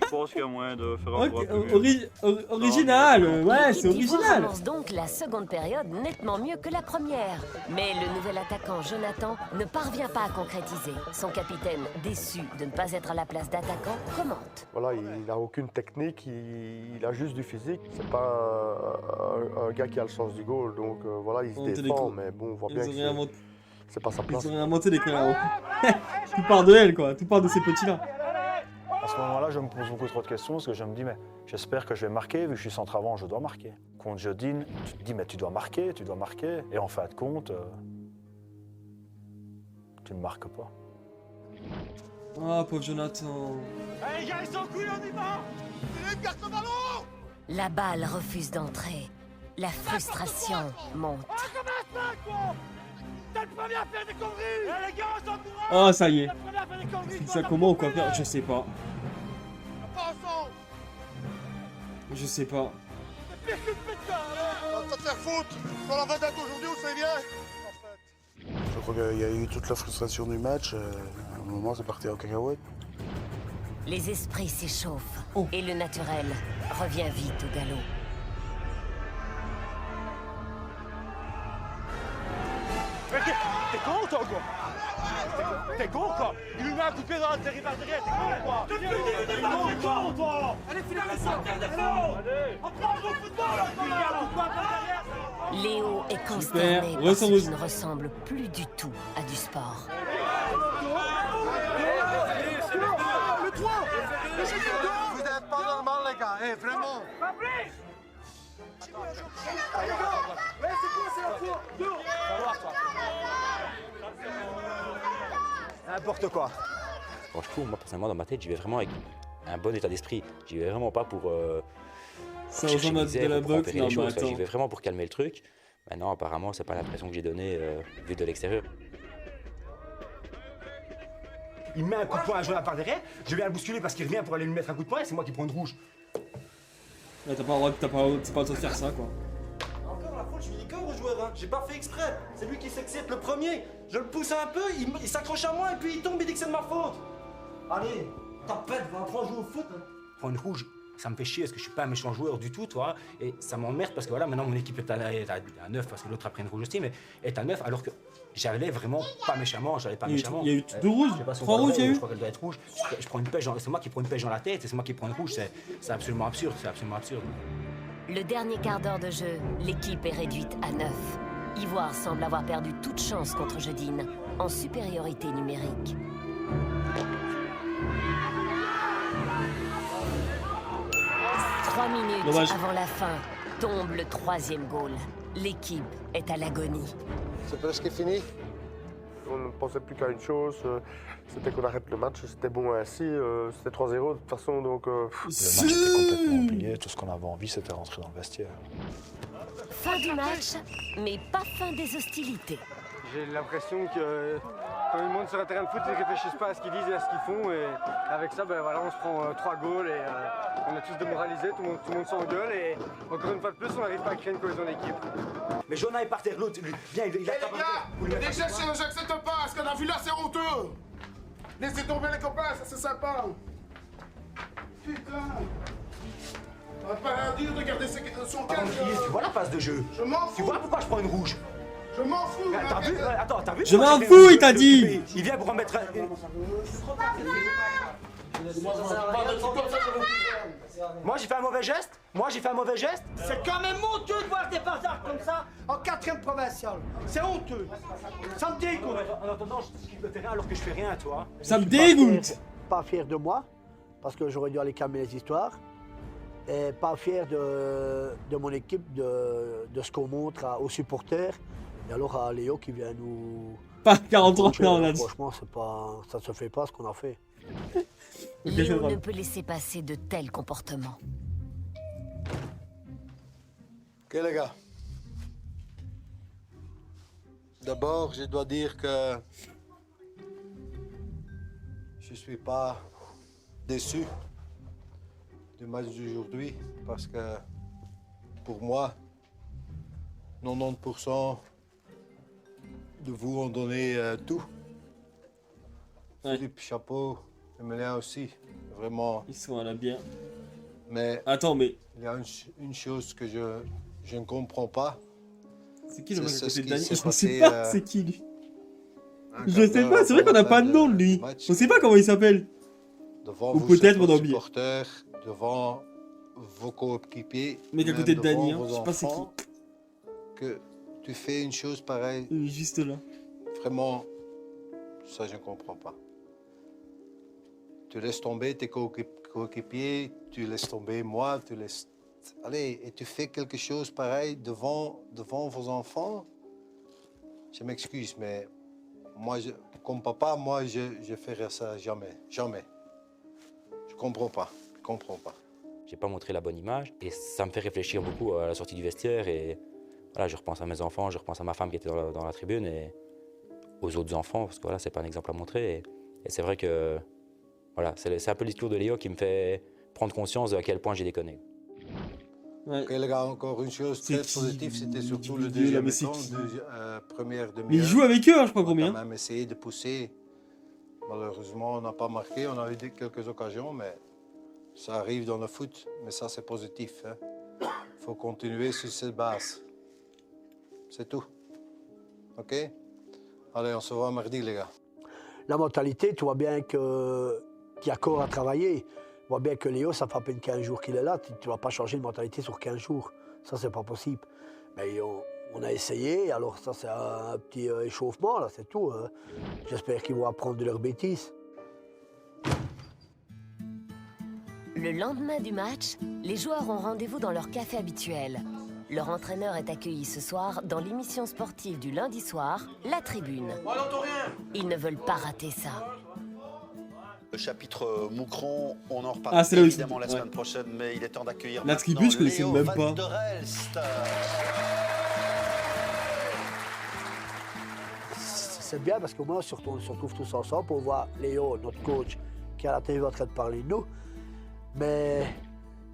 Je pense qu'il y a moyen de faire un original, ouais, c'est L'équipe d'Ivoire original. commence donc la seconde période nettement mieux que la première. Mais le nouvel attaquant Jonathan ne parvient pas à concrétiser. Son capitaine, déçu de ne pas être à la place d'attaquant, commente. Voilà, il n'a aucune technique, il a juste du physique. C'est pas un gars qui a le sens du goal, donc voilà, il se défend, mais bon, on voit bien que c'est pas sa place. Ils ont inventé les connards. Tout part de elle, quoi, tout part de ces petits-là. À ce moment-là, je me pose beaucoup trop de questions parce que je me dis, mais j'espère que je vais marquer, vu que je suis centre avant, je dois marquer. Contre Jedine, tu te dis, mais tu dois marquer. Et en fin de compte, tu ne marques pas. Ah, pauvre Jonathan. Allez, les gars, ils sont couilles, on y va! Philippe, garde le ballon! La balle refuse d'entrer. La frustration monte. T'es le premier à faire des conneries! Eh, les gars, on s'encourage! Oh, ça y est. T'es le premier à faire des conneries! C'est ça comment ou quoi faire? Je sais pas. Pas ensemble! Je sais pas. C'est pire qu'une pétard, hein! Ça te faire foutre! Sur la vedette aujourd'hui, où c'est bien? Je crois qu'il y a eu toute la frustration du match. À un moment, c'est parti en cacahuète. Les esprits s'échauffent et le naturel revient vite au galop. T'es con toi quoi? T'es con quoi? Il lui met un coup de pied dans la territoire derrière, t'es con quoi? T'es con toi? Allez, finis ça! Allez! Apprends au football! Léo est Super. consterné par ce qui ne ressemble plus du tout à du sport. Le 3! Vous n'êtes pas normal, les gars, vraiment. N'importe quoi. Quand je cours, moi personnellement dans ma tête, j'y vais vraiment avec un bon état d'esprit. J'y vais vraiment pas pour Ça chercher ressemble à misère de la ou pour boxe, empirer non, les mais choses. attends. J'y vais vraiment pour calmer le truc. Maintenant, apparemment, c'est pas l'impression que j'ai donnée vu de l'extérieur. Il met un coup de poing à Jonathan par derrière, je viens le bousculer parce qu'il revient pour aller lui mettre un coup de poing et c'est moi qui prends une rouge. Ouais, t'as pas le droit, t'as pas le droit de faire ça, quoi. Encore la faute, je lui dis au joueur, hein. J'ai pas fait exprès. C'est lui qui s'excite le premier. Je le pousse un peu, il s'accroche à moi et puis il tombe, il dit que c'est de ma faute. Allez, tapette, va apprendre à jouer au foot. Hein. Prends une rouge, ça me fait chier parce que je suis pas un méchant joueur du tout, toi. Et ça m'emmerde parce que voilà, maintenant mon équipe est à 9 parce que l'autre a pris une rouge aussi, mais est à 9 alors que j'allais vraiment pas méchamment, j'allais pas méchamment. Il y a eu 2 rouges, Je sais pas si on 3 voit rouges, il y a le- eu. Je crois qu'elle doit être rouge. Je prends une pêche, c'est moi qui prends une pêche dans la tête et c'est moi qui prends une rouge, c'est absolument absurde, c'est absolument absurde. Le dernier quart d'heure de jeu, l'équipe est réduite à 9. Ivoire semble avoir perdu toute chance contre Jeudine, en supériorité numérique. Trois minutes Dommage. avant la fin, tombe le 3e goal. L'équipe est à l'agonie. C'est presque fini. On ne pensait plus qu'à une chose, c'était qu'on arrête le match, c'était bon ainsi, c'était 3-0 de toute façon, donc... Le match était complètement oublié, tout ce qu'on avait envie c'était rentrer dans le vestiaire. Fin du match, mais pas fin des hostilités. J'ai l'impression que quand ils montent sur un terrain de foot, ils ne réfléchissent pas à ce qu'ils disent et à ce qu'ils font. Et avec ça, ben voilà, on se prend 3 goals et on est tous démoralisés, tout le monde s'engueule. Et encore une fois de plus, on n'arrive pas à créer une cohésion d'équipe. Mais Jonah est par terre, l'autre, viens, il a Les gars, déjà, j'accepte pas. Ce qu'on a vu là, c'est honteux. Laissez tomber les copains, ça c'est sympa. Putain. On va pas rien dire de garder son calme. Tu vois la phase de jeu? Je m'en fous. Tu vois pourquoi je prends une rouge? Je m'en fous. T'as vu? Attends, t'as vu? Je m'en fous, il t'a dit. Il vient pour remettre une... Moi j'ai fait un mauvais geste? Moi j'ai fait un mauvais geste? C'est quand même honteux de voir des bazars comme ça en 4e provincial. C'est honteux. Ça me dégoûte. En attendant, je quitte le terrain alors que je fais rien, toi. Ça me dégoûte. Pas fier de moi, parce que j'aurais dû aller calmer les histoires. Et pas fier de mon équipe, de ce qu'on montre aux supporters. Et alors à Léo qui vient nous... Pas 43 ans là-dessus. Franchement, ça ne se fait pas ce qu'on a fait. Léo ne peut laisser passer de tels comportements. Ok les gars. D'abord, je dois dire que je ne suis pas déçu du match d'aujourd'hui parce que pour moi, 90% de vous ont donné tout. Philippe, chapeau, Emilien aussi, vraiment. Ils sont à la bière. Mais attends, mais il y a une chose que je ne comprends pas. C'est qui le mec à côté ce de qui Dani? s'est Je sais passé, pas c'est qui lui. un Je quart sais d'heure pas, c'est vrai avant qu'on n'a la pas fin de nom de lui. match. On sait pas comment il s'appelle. Devant Ou vous, peut-être on a chers oublié. supporters, devant vos coéquipiers, Mec à même côté de Dani, devant hein, vos je sais pas c'est qui. enfants, que tu fais une chose pareille. Juste là. Vraiment, ça je ne comprends pas. Tu laisses tomber tes coéquipiers, tu laisses tomber moi, tu laisses... Allez, et tu fais quelque chose pareil devant vos enfants. Je m'excuse, mais moi, comme papa, moi, je ferais ça jamais. Jamais. Je comprends pas. Je comprends pas. J'ai pas montré la bonne image et ça me fait réfléchir beaucoup à la sortie du vestiaire et voilà, je repense à mes enfants, je repense à ma femme qui était dans la tribune et aux autres enfants parce que voilà, c'est pas un exemple à montrer et c'est vrai que voilà, c'est un peu l'histoire de Léo qui me fait prendre conscience de à quel point j'ai déconné. Ouais. Ok les gars, encore une chose très positive, c'était surtout le Dieu, là, deuxième mais c'est temps, qui première demi-heure. Mais il joue avec eux, hein, je crois On a combien. quand même essayé de pousser Malheureusement, on n'a pas marqué. On a eu quelques occasions, mais ça arrive dans le foot. Mais ça, c'est positif. Il faut continuer sur cette base. C'est tout. OK? Allez, on se voit mardi, les gars. La mentalité, tu vois bien qu'il y a corps à travailler. Tu vois bien que Léo, ça fait à peine 15 jours qu'il est là. Tu ne vas pas changer de mentalité sur 15 jours. Ça, c'est pas possible. Mais on a essayé, alors ça, c'est un petit échauffement, là, c'est tout. Hein. J'espère qu'ils vont apprendre de leurs bêtises. Le lendemain du match, les joueurs ont rendez-vous dans leur café habituel. Leur entraîneur est accueilli ce soir dans l'émission sportive du lundi soir, La Tribune. Ils ne veulent pas rater ça. Le chapitre Moucron, on en reparlera évidemment la semaine prochaine, mais il est temps d'accueillir La Tribune, je connaissais même pas. C'est bien parce qu'au moins on se retrouve tous ensemble pour voir Léo, notre coach, qui est à la télé en train de parler de nous. Mais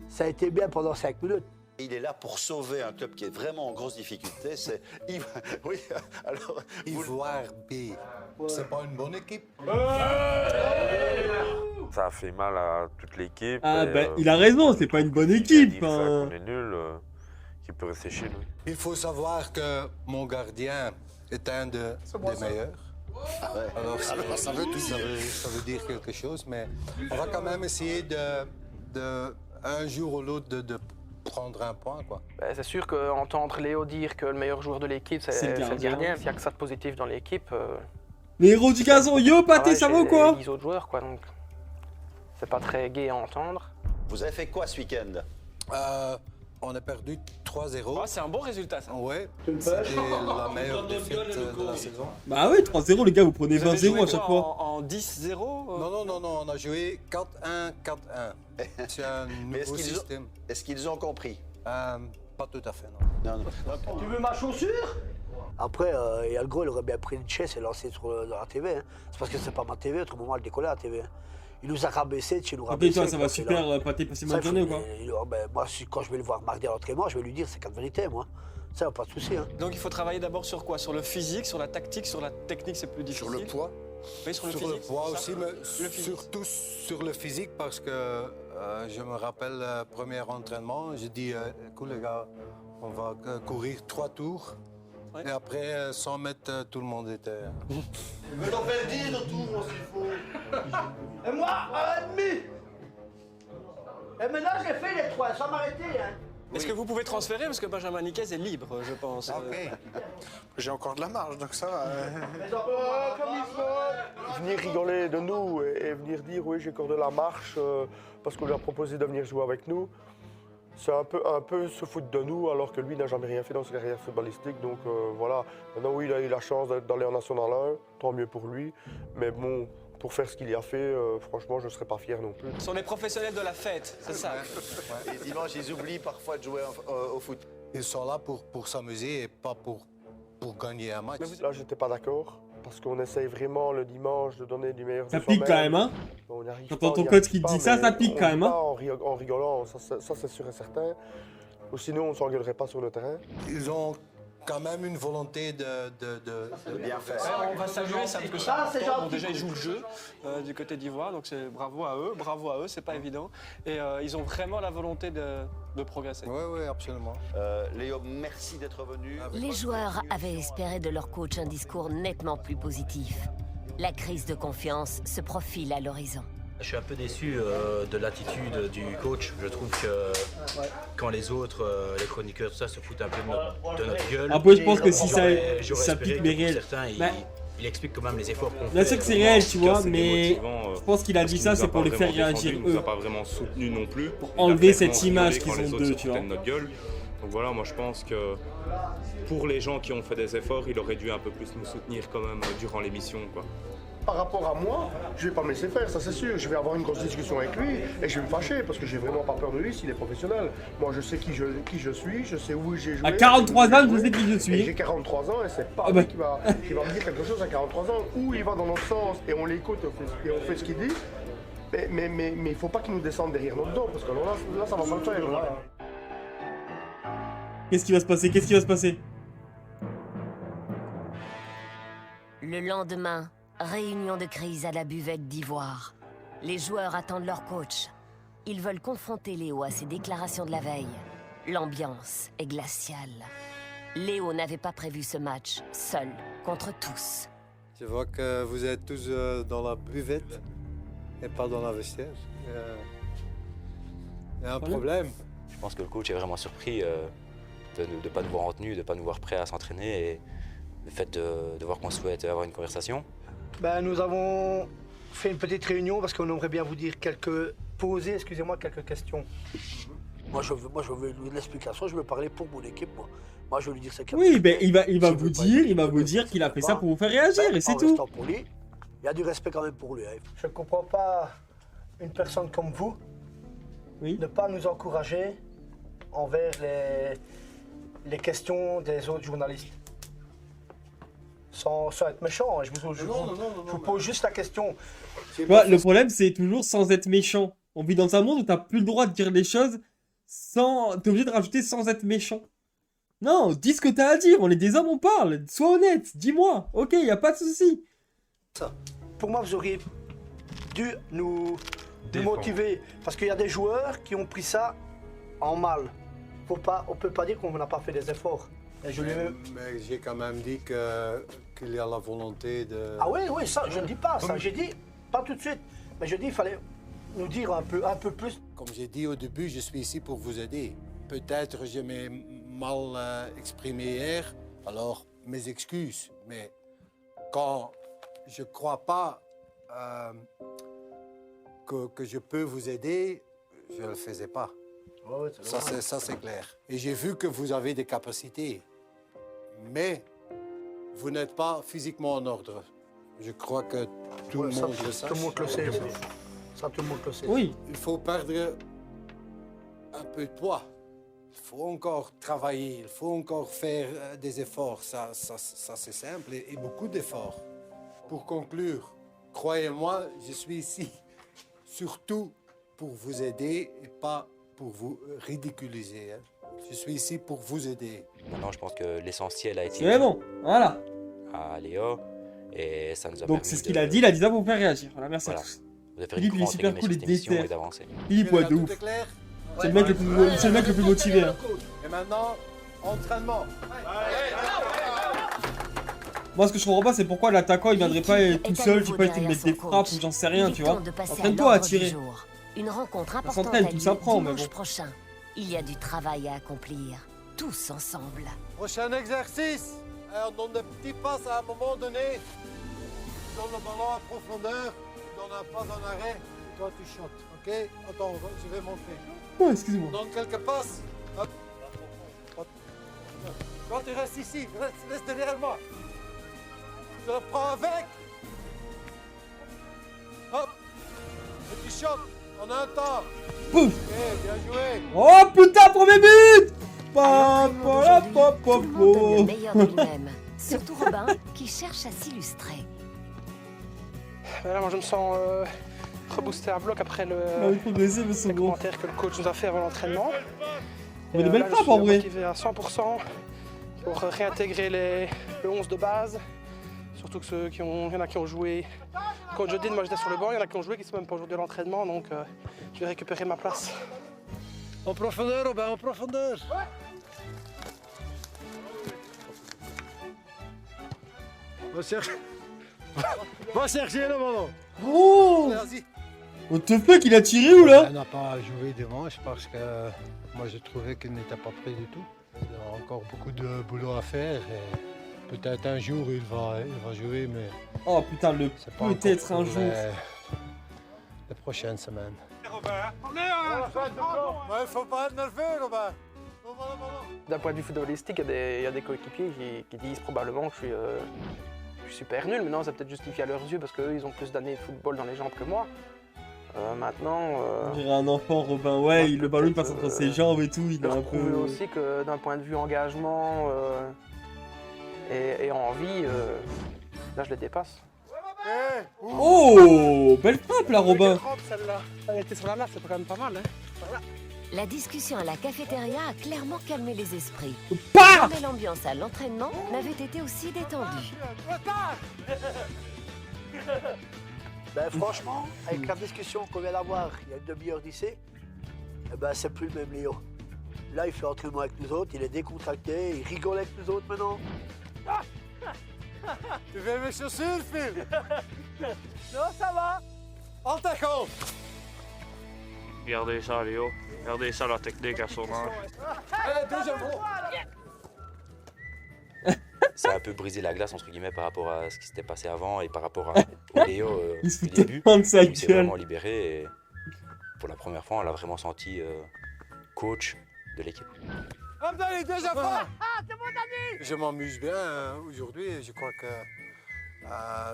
ça a été bien pendant 5 minutes. Il est là pour sauver un club qui est vraiment en grosse difficulté. C'est oui, alors Ivoire B. C'est pas une bonne équipe. Ça a fait mal à toute l'équipe. Ah ben, il a raison, c'est pas une bonne équipe. On est nul, qui peut rester chez nous. Il faut savoir que mon gardien est un des meilleurs. Alors, ça veut dire quelque chose, mais on va quand même essayer de un jour ou l'autre de prendre un point, quoi. C'est sûr qu'entendre Léo dire que le meilleur joueur de l'équipe, c'est le gardien. S'il n'y a que ça de positif dans l'équipe... Les héros du gazon, yo, Pâté, ça va ou quoi? Les autres joueurs, quoi, donc... C'est pas très gai à entendre. Vous avez fait quoi ce week-end? On a perdu 3-0. C'est un bon résultat, ça. Ouais, c'était la meilleure défaite de la saison. Bah ouais, 3-0, les gars, vous prenez 20-0 à chaque fois. En 10-0 Non, on a joué 4-1, 4-1. C'est un nouveau système. Est-ce qu'ils ont compris? Pas tout à fait, non. Tu veux ma chaussure? Après, Algro, il aurait bien pris une chaise et lancé sur la TV. Hein. C'est parce que c'est pas ma TV, autrement, elle décollait à la TV. Hein. Il nous a rabaissé de chez nous rabaissé. Toi, ça va super, Pâté, passer une bonne journée ou quoi? Moi, quand je vais le voir mardi à l'entraînement, je vais lui dire c'est quatre vérités, moi. Ça, pas de souci. Hein. Donc il faut travailler d'abord sur quoi? Sur le physique, sur la tactique, sur la technique, c'est plus difficile. Sur le poids. Oui, sur le physique. Sur le poids aussi, mais surtout sur le physique parce que je me rappelle le premier entraînement, j'ai dit écoute les gars, on va courir 3 tours. Ouais. Et après, 100 mètres, tout le monde était... Il veut en faire 10 de tours, s'il faut. Et moi, 1,5. Et maintenant, j'ai fait les 3, sans m'arrêter. Hein. Est-ce que vous pouvez transférer? Parce que Benjamin Niquez est libre, je pense. Ok. J'ai encore de la marge, donc ça va. Comme il faut. Venir rigoler de nous et venir dire oui, j'ai encore de la marche parce qu'on lui a proposé de venir jouer avec nous. C'est un peu se foutre de nous alors que lui n'a jamais rien fait dans sa carrière footballistique. Donc voilà, maintenant oui, il a eu la chance d'aller en National 1, tant mieux pour lui. Mais bon, pour faire ce qu'il y a fait, franchement, je ne serais pas fier non plus. Ce sont les professionnels de la fête, c'est ça. Et dimanche, ils oublient parfois de jouer au foot. Ils sont là pour s'amuser et pas pour gagner un match. Là, j'étais pas d'accord. Parce qu'on essaye vraiment le dimanche de donner du meilleur de soi-même. Ça pique quand même, hein? Quand ton coach qui te dit ça pique quand même, hein? En rigolant, ça c'est sûr et certain. Ou sinon, on ne s'engueulerait pas sur le terrain. Ils ont quand même une volonté de bien faire. Ouais, on va saluer ça, parce que ça, c'est gentil. Bon, déjà, ils jouent le jeu du côté d'Ivoire, donc c'est bravo à eux, c'est pas évident. Et ils ont vraiment la volonté de progresser. Oui, absolument. Léo, merci d'être venu. Les joueurs avaient espéré de leur coach un discours nettement plus positif. La crise de confiance se profile à l'horizon. Je suis un peu déçu de l'attitude du coach. Je trouve que quand les autres, les chroniqueurs, tout ça, se foutent un peu de notre gueule. Après, je pense que si ça pique, mais réel. Il explique quand même les efforts qu'on fait. Bien sûr que c'est réel, tu vois, mais je pense qu'il a dit ça, c'est pour les faire réagir eux. Il nous a pas vraiment soutenu non plus. Pour enlever cette image qu'ils ont d'eux, tu vois. Donc voilà, moi je pense que pour les gens qui ont fait des efforts, il aurait dû un peu plus nous soutenir quand même durant l'émission, quoi. Par rapport à moi, je vais pas me laisser faire, ça c'est sûr. Je vais avoir une grosse discussion avec lui et je vais me fâcher parce que j'ai vraiment pas peur de lui s'il est professionnel. Moi je sais qui je suis, je sais où j'ai joué. À 43 ans, je sais qui je suis. J'ai 43 ans et c'est pas lui qui va me dire quelque chose à 43 ans. Ou il va dans notre sens et on l'écoute et on fait ce qu'il dit. Mais il faut pas qu'il nous descende derrière notre dos parce que là ça va pas le faire. Là. Qu'est-ce qui va se passer? Le lendemain, Réunion de crise à la buvette d'Ivoire. Les joueurs attendent leur coach. Ils veulent confronter Léo à ses déclarations de la veille. L'ambiance est glaciale. Léo n'avait pas prévu ce match, seul, contre tous. Je vois que vous êtes tous dans la buvette et pas dans la vestiaire. Il y a un problème. Je pense que le coach est vraiment surpris de ne pas nous voir en tenue, de ne pas nous voir prêts à s'entraîner et le fait de voir qu'on souhaite avoir une conversation. Nous avons fait une petite réunion parce qu'on aimerait bien vous dire poser quelques questions. Moi je veux l'explication, je veux parler pour mon équipe. Moi je veux lui dire c'est Oui, mais il va vous dire qu'il a fait ça pour vous faire réagir et c'est tout. Il y a du respect quand même pour lui. Je ne comprends pas une personne comme vous ne pas nous encourager envers les questions des autres journalistes. Sans être méchant, je vous pose juste la question. Le problème, c'est toujours sans être méchant. On vit dans un monde où t'as plus le droit de dire les choses sans... T'es obligé de rajouter sans être méchant. Non, dis ce que t'as à dire, on est des hommes, on parle. Sois honnête, dis-moi. Ok, y a pas de souci. Pour moi, vous auriez dû nous motiver. Parce qu'il y a des joueurs qui ont pris ça en mal. On peut pas dire qu'on n'a pas fait des efforts. Mais j'ai quand même dit qu'il y a la volonté de... Ah oui, ça, je ne dis pas ça. J'ai dit, pas tout de suite, mais je dis qu'il fallait nous dire un peu plus. Comme j'ai dit au début, je suis ici pour vous aider. Peut-être je m'ai mal exprimé hier, alors mes excuses. Mais quand je ne crois pas que je peux vous aider, je ne le faisais pas. Ouais, ça, c'est clair. Et j'ai vu que vous avez des capacités. Mais vous n'êtes pas physiquement en ordre. Je crois que tout le monde le sait. Tout le monde le sait. Ça, tout le monde le sait. Oui. Il faut perdre un peu de poids. Il faut encore travailler, il faut encore faire des efforts. Ça c'est simple et beaucoup d'efforts. Pour conclure, croyez-moi, je suis ici surtout pour vous aider et pas pour vous ridiculiser. Je suis ici pour vous aider. Maintenant, je pense que l'essentiel a été... C'est bon, voilà. À Léo, et ça nous a Donc c'est ce qu'il a dit, il a dit ça pour vous faire réagir. Voilà, merci à tous. Philippe, il est super cool, il déteste. Philippe, ouais, de ouf. C'est le mec le plus motivé. Hein. Et maintenant, entraînement. Moi, ce que je comprends pas, c'est pourquoi l'attaquant il viendrait pas tout seul, je sais pas, il te met des frappes ou j'en sais rien, tu vois. Entraîne-toi à tirer. Une rencontre importante s'entraîne, a tout lieu s'apprend, mais dimanche bon. prochain. Il y a du travail à accomplir, tous ensemble. Prochain exercice. On donne des petits passes à un moment donné. Tu donnes le ballon à profondeur. Tu donnes un pas en arrêt. Et toi, tu shoots. OK? Attends, je vais montrer. Ouais, excusez-moi. On donne quelques passes. Hop. Toi, tu restes ici. Reste derrière moi. Tu le prends avec. Hop. Et tu shoots. On a un temps. Pouf. OK, bien joué. Oh putain, premier but. Le meilleur de lui-même. Surtout Robin, qui cherche à s'illustrer. Là, moi, je me sens reboosté à bloc après le commentaire que le coach nous a fait avant l'entraînement. Mais de belles frappes en vrai. Je suis motivé à 100% pour réintégrer le 11 de base. Surtout que il y en a qui ont joué. Quand je dis, moi j'étais sur le banc, il y en a qui ont joué qui ne sont même pas aujourd'hui à l'entraînement, donc je vais récupérer ma place. En profondeur, Robin, en profondeur. Va chercher le ballon. Oh! What the fuck, il a tiré où là? Il n'a pas joué dimanche parce que moi je trouvais qu'il n'était pas prêt du tout. Il a encore beaucoup de boulot à faire et peut-être un jour il va jouer, mais... Oh putain, peut-être un jour. Les prochaines semaines. Robin. Il faut pas être nerveux, Robin. D'un point de vue footballistique, il y a des coéquipiers qui disent probablement que je suis super nul. Maintenant, c'est peut-être justifié à leurs yeux parce qu'eux, ils ont plus d'années de football dans les jambes que moi. Maintenant... On dirait un enfant, Robin. Ouais, le ballon passe entre ses jambes et tout. Il a un peu... aussi que d'un point de vue engagement et envie, là, je les dépasse. Oh, belle frappe là, Robin. Elle était sur la main, c'est quand même pas mal. Hein. Voilà. La discussion à la cafétéria a clairement calmé les esprits. Bah Jamais l'ambiance à l'entraînement n'avait été aussi détendue. Ben, franchement, avec la discussion qu'on vient d'avoir il y a une demi-heure d'ici, eh ben, c'est plus le même Léo. Là, il fait entraînement avec nous autres, il est décontracté, il rigole avec nous autres maintenant. Tu veux mes chaussures, Phil? Non, ça va. En ta compte! Regardez ça, Léo. Regardez ça, la technique à son âge. Allez, deuxième roue! Ça a un peu brisé la glace, entre guillemets, par rapport à ce qui s'était passé avant et par rapport au Léo Il se du fout début. tellement de sa Il s'est gueule. vraiment libéré et pour la première fois, on l'a vraiment senti coach de l'équipe. Abdali, deuxième fois! C'est mon ami! Je m'amuse bien aujourd'hui. Je crois que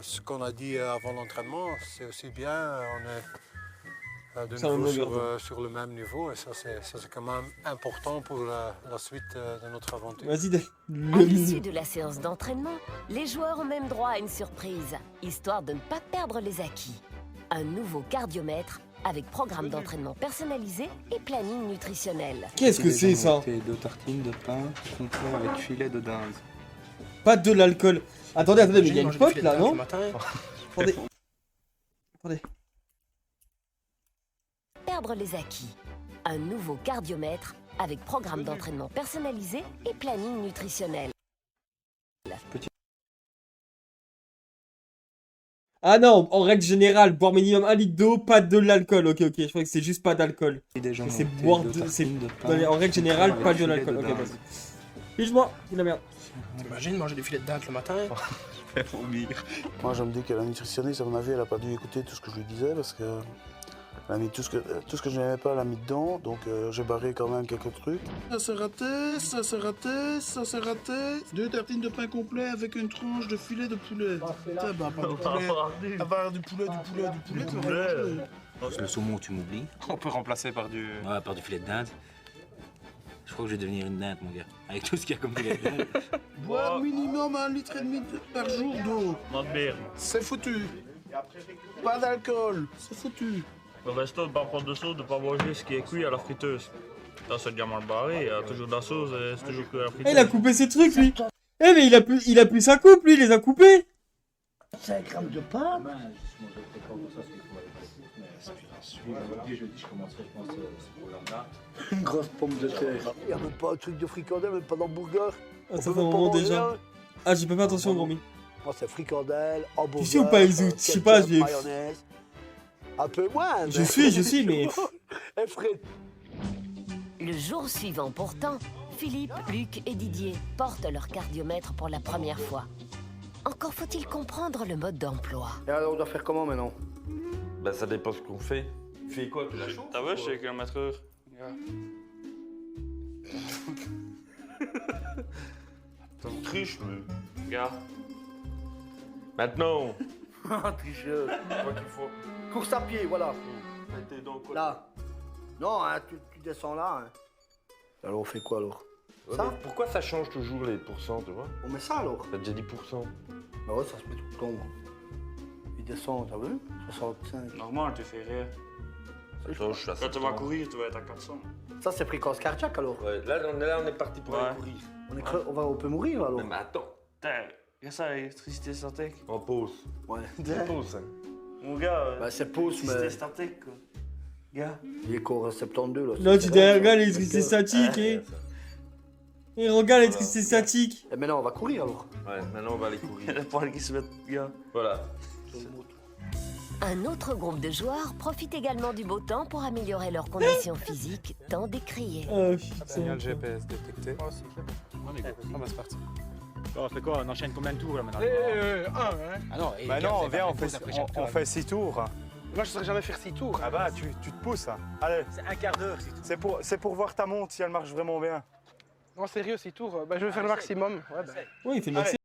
ce qu'on a dit avant l'entraînement, c'est aussi bien. On est de Ça, on nouveau regarde. sur le même niveau et ça c'est quand même important pour la suite de notre aventure. Vas-y, À l'issue de la séance d'entraînement, les joueurs ont même droit à une surprise, histoire de ne pas perdre les acquis. Un nouveau cardiomètre avec programme d'entraînement personnalisé et planning nutritionnel. Qu'est-ce que c'est ça? 2 tartines de pain complet avec filet de dinde. Pas de l'alcool. Attendez, mais il y a une pote là, non? Attendez. Attendez. Perdre les acquis. Un nouveau cardiomètre avec programme d'entraînement personnalisé et planning nutritionnel. Ah non, en règle générale, boire minimum 1 litre d'eau, pas de l'alcool. Ok, je crois que c'est juste pas d'alcool. C'est boire en règle générale, pas de l'alcool. Ok, vas-y. Pige-moi, dis la merde. T'imagines manger des filets de dinde le matin? Je vais vomir. Moi, je me dis que la nutritionniste, à mon avis, elle n'a pas dû écouter tout ce que je lui disais parce que elle a mis tout ce que je n'aimais pas, elle a mis dedans. Donc, j'ai barré quand même quelques trucs. Ça c'est raté, ça c'est raté, ça c'est raté. 2 tartines de pain complet avec une tranche de filet de poulet. Putain, bah, pas de poulet. Avoir du poulet, du poulet. Le saumon, tu m'oublies. On peut remplacer par du... Ouais, par du filet de dinde. Je crois que je vais devenir une dinde, mon gars. Avec tout ce qu'il y a comme filet de dinde. Boire minimum 1,5 litre par jour d'eau. Not beer. C'est foutu. Pas d'alcool, c'est foutu. Le resto, de ne pas prendre de sauce, de ne pas manger ce qui est cuit à la friteuse. Ça, c'est déjà mal barré. Il y a toujours de la sauce et c'est toujours cuit à la friteuse. Eh, il a coupé ses trucs, lui. Eh, mais il a plus sa coupe, lui, il les a coupés. 5 grammes de pain. Une grosse pomme de terre. Il n'y a même pas un truc de fricandelle, même pas d'hamburger. Ah, ça fait un moment déjà. Ah, j'ai pas fait attention, Gourmi. Moi, c'est fricandelle, hamburger. Tu sais ou pas, Isout? Je sais pas, j'ai. Mayonnaise. Un peu moins. Je suis, mais. Et frites. Le jour suivant pourtant, Philippe, Luc et Didier portent leur cardiomètre pour la première fois. Encore faut-il comprendre le mode d'emploi. Et alors, on doit faire comment maintenant? Ben, ça dépend ce qu'on fait. Tu fais quoi? Tu la chauffes? T'as vu, je suis km/h. T'en triches, mais. Gars. Maintenant. Tricheur. Quoi qu'il faut. Course à pied, voilà. Mettez donc quoi? Là. Non, hein, tu descends là. Hein. Alors on fait quoi alors? Ouais, Ça? mais pourquoi ça change toujours les pourcents, tu vois? On met ça alors? T'as déjà dit pourcent. Bah ouais, ça se met tout le temps. Moi. Il descend, t'as vu? 65. Normal, tu fais rien. Ça change, je suis à Quand tu 700. vas courir, tu vas être à 400. Ça, c'est fréquence cardiaque alors? Ouais, là, on est parti pour aller courir. On peut mourir alors? Mais attends. Putain, regarde ça, l'électricité statique. En pause. Ouais. C'est pause, ça. Mon gars, Bah, c'est pause, l'électricité mais. statique, quoi. Gars. Il est quoi, 72 là? Non, tu dis, regarde l'électricité statique, et. Et regarde l'électricité statique. Et maintenant, on va courir alors? Ouais, maintenant on va aller courir. Il y a les poils qui se mettent, gars. Voilà. Un autre groupe de joueurs profite également du beau temps pour améliorer leurs conditions physiques tant décriées. Signal GPS détecté. Moi aussi, c'est bon. On est go. Ah bah c'est parti. Bon, on fait quoi? On enchaîne combien de tours là maintenant? Un, hein. Ah non, Bah non, viens, on fait 6 tours. Moi, je ne saurais jamais faire 6 tours. Ah bah, tu te pousses. Hein. Allez. C'est un quart d'heure, c'est tout. C'est pour voir ta montre si elle marche vraiment bien. Non, sérieux, 6 tours. Bah, je vais faire le maximum. Ouais, bah. Oui, il fait le maximum.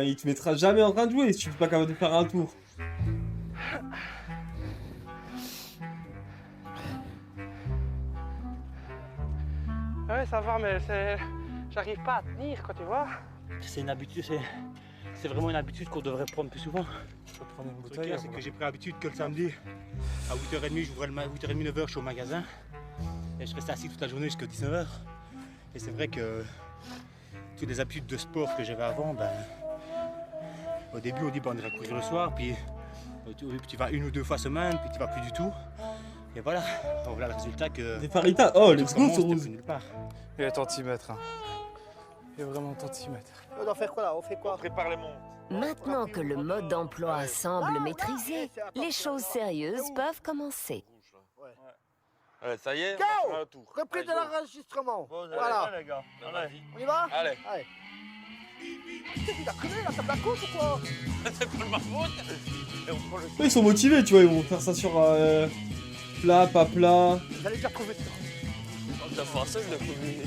Il te mettra jamais en train de jouer si tu n'es pas capable de faire un tour. Ouais, ça va, mais j'arrive pas à tenir, quoi, tu vois. C'est une habitude, c'est vraiment une habitude qu'on devrait prendre plus souvent. Le truc, c'est que j'ai pris l'habitude que le samedi, à 8h30, j'ouvrais 8h30, 9h, je suis au magasin. Et je restais assis toute la journée jusqu'à 19h. Et c'est vrai que toutes les habitudes de sport que j'avais avant, ben, au début, on dit ben, on irait courir le soir, puis tu vas 1 ou 2 fois semaine, puis tu vas plus du tout. Et voilà, donc voilà le résultat que... Des faritas, oh, let's go, ce rose. Il est tantimètre, hein. Il est vraiment tantimètre. On doit faire quoi là? On fait quoi? On prépare les montres. Maintenant que le mode d'emploi semble maîtrisé, les choses sérieuses peuvent commencer. Allez, ça y est, Go! on va faire un tour. Reprise de l'enregistrement. Voilà. Allez, les gars. Vas-y. On y va? Allez. Il a crevé la table à côte ou quoi? C'est pas de ma faute. Ils sont motivés, tu vois, ils vont faire ça sur plat, pas plat. J'allais déjà trouver ça. On t'a fait ça, je l'ai trouvé.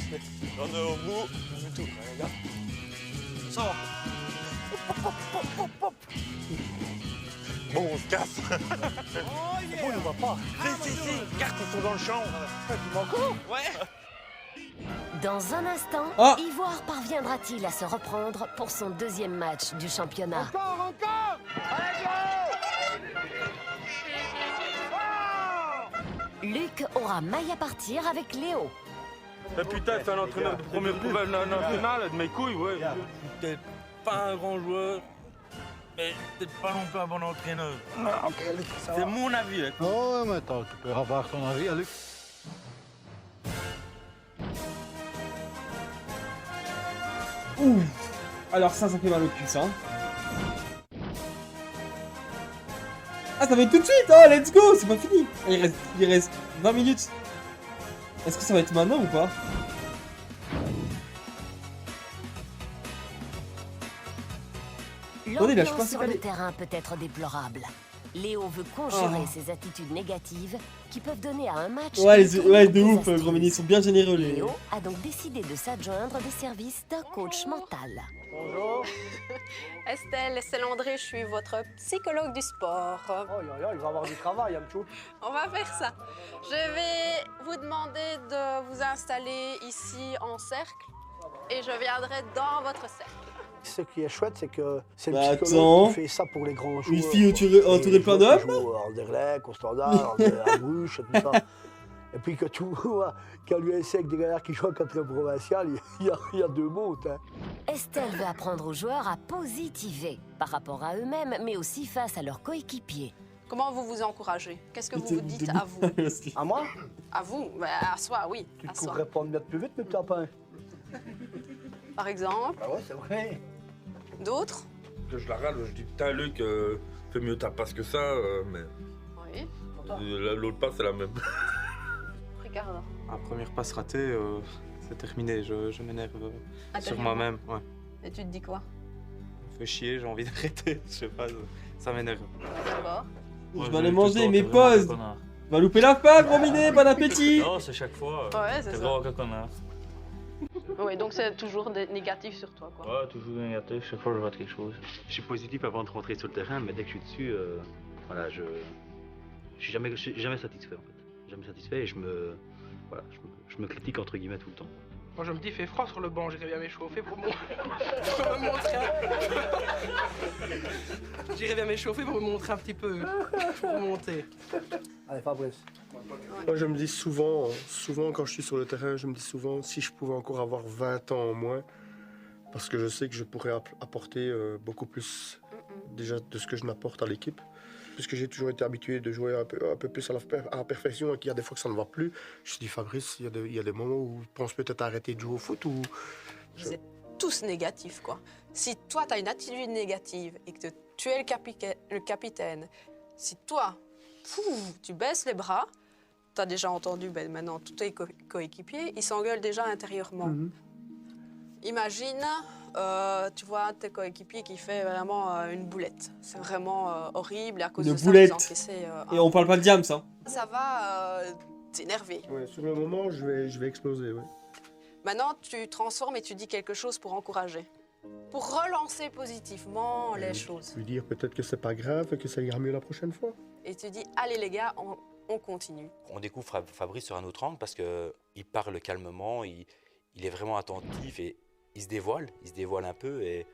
On est au bout. Tout. Regarde. Ça va. Bon, on se casse. Oh yeah. Bon, on va pas. Si, carte, ils sont dans le champ. Tu m'en encore? Ouais. Dans un instant, Ah. Ivoire parviendra-t-il à se reprendre pour son 2e match du championnat? Encore. Luc aura maille à partir avec Léo. Mais putain, c'est un entraîneur de premier professionnel national de mes couilles, ouais. Peut-être pas un grand joueur, mais peut-être pas non plus un bon entraîneur. C'est mon avis. Hein. Oh, mais attends, tu peux avoir ton avis, Luc. Ouh. Alors ça fait mal au cul, ça. Ah, ça va être tout de suite. Oh, let's go, c'est pas fini. Il reste 20 minutes. Est-ce que ça va être maintenant ou pas? L'ambiance sur le terrain peut être déplorable. Léo veut conjurer ses attitudes négatives qui peuvent donner à un match... Ouais, de ouf, Gromini, ils sont bien généreux, les... Léo a donc décidé de s'adjoindre des services d'un coach mental. Bonjour. Estelle Célandré, je suis votre psychologue du sport. Oh, il va avoir du travail, un petit. On va faire ça. Je vais vous demander de vous installer ici en cercle et je viendrai dans votre cercle. Ce qui est chouette, c'est que c'est le Bah, psychologue qui fait ça pour les grands joueurs. Une fille entourée plein d'hommes. Qui joue à Anderlecht, au Standard, à Bruges, et tout ça. Et puis que tu vois qu'à l'USC derrière qui joue en 4e provincial, il y a 2 mots. Hein. Estelle veut apprendre aux joueurs à positiver par rapport à eux-mêmes, mais aussi face à leurs coéquipiers. Comment vous vous encouragez? Qu'est-ce que vous vous dites à vous? À moi? À vous? Bah, à soi, oui. Tu à te soi. courrais pas 1 mètre plus vite, mais tu as pas. Par exemple? Ah ouais, c'est vrai. D'autres? Que je la râle, je dis putain Luc, fais mieux ta passe que ça, mais... Oui. L'autre passe c'est la même. Ricardo. Ma première passe ratée, c'est terminé, je m'énerve sur moi-même. Ouais. Et tu te dis quoi? Ça me fait chier, j'ai envie d'arrêter, je sais pas, ça m'énerve. D'abord. Je vais aller manger mes pauses. Va louper la fin, Gromini, bon appétit. Non, c'est chaque fois. Ouais, c'est T'es ça. vraiment qu'un connard. Oui, donc c'est toujours négatif sur toi, quoi. Ouais, toujours négatif, chaque fois je vois quelque chose. Je suis positif avant de rentrer sur le terrain, mais dès que je suis dessus, voilà, je suis jamais satisfait en fait. Jamais satisfait et je me critique entre guillemets tout le temps. Moi je me dis, il fait froid sur le banc, j'irai bien m'échauffer pour me montrer. J'irai bien m'échauffer pour me montrer un petit peu, pour remonter. Allez, Fabrice. Moi, je me dis souvent quand je suis sur le terrain, je me dis souvent si je pouvais encore avoir 20 ans en moins, parce que je sais que je pourrais apporter beaucoup plus déjà de ce que je n'apporte à l'équipe. Puisque j'ai toujours été habitué de jouer un peu plus à la perfection et qu'il y a des fois que ça ne va plus. Je dis Fabrice, il y a des moments où je pense peut-être arrêter de jouer au foot ou... Vous êtes tous négatifs, quoi. Si toi, tu as une attitude négative et que tu es le capitaine, si toi, tu baisses les bras, tu as déjà entendu, maintenant, tous tes coéquipiers, ils s'engueulent déjà intérieurement. Imagine, tu vois tes coéquipiers qui fait vraiment une boulette. C'est vraiment horrible et à cause Une de boulette. ça, vous encaissez... Et on parle pas de diams, ça. Ça va t'énerver. Ouais, sur le moment, je vais exploser, ouais. Maintenant, tu transformes et tu dis quelque chose pour encourager. pour relancer positivement les choses. Lui dire peut-être que c'est pas grave et que ça ira mieux la prochaine fois. Et tu dis, allez les gars, on continue. On découvre Fabrice sur un autre angle parce qu'il parle calmement, il est vraiment attentif et il se dévoile un peu et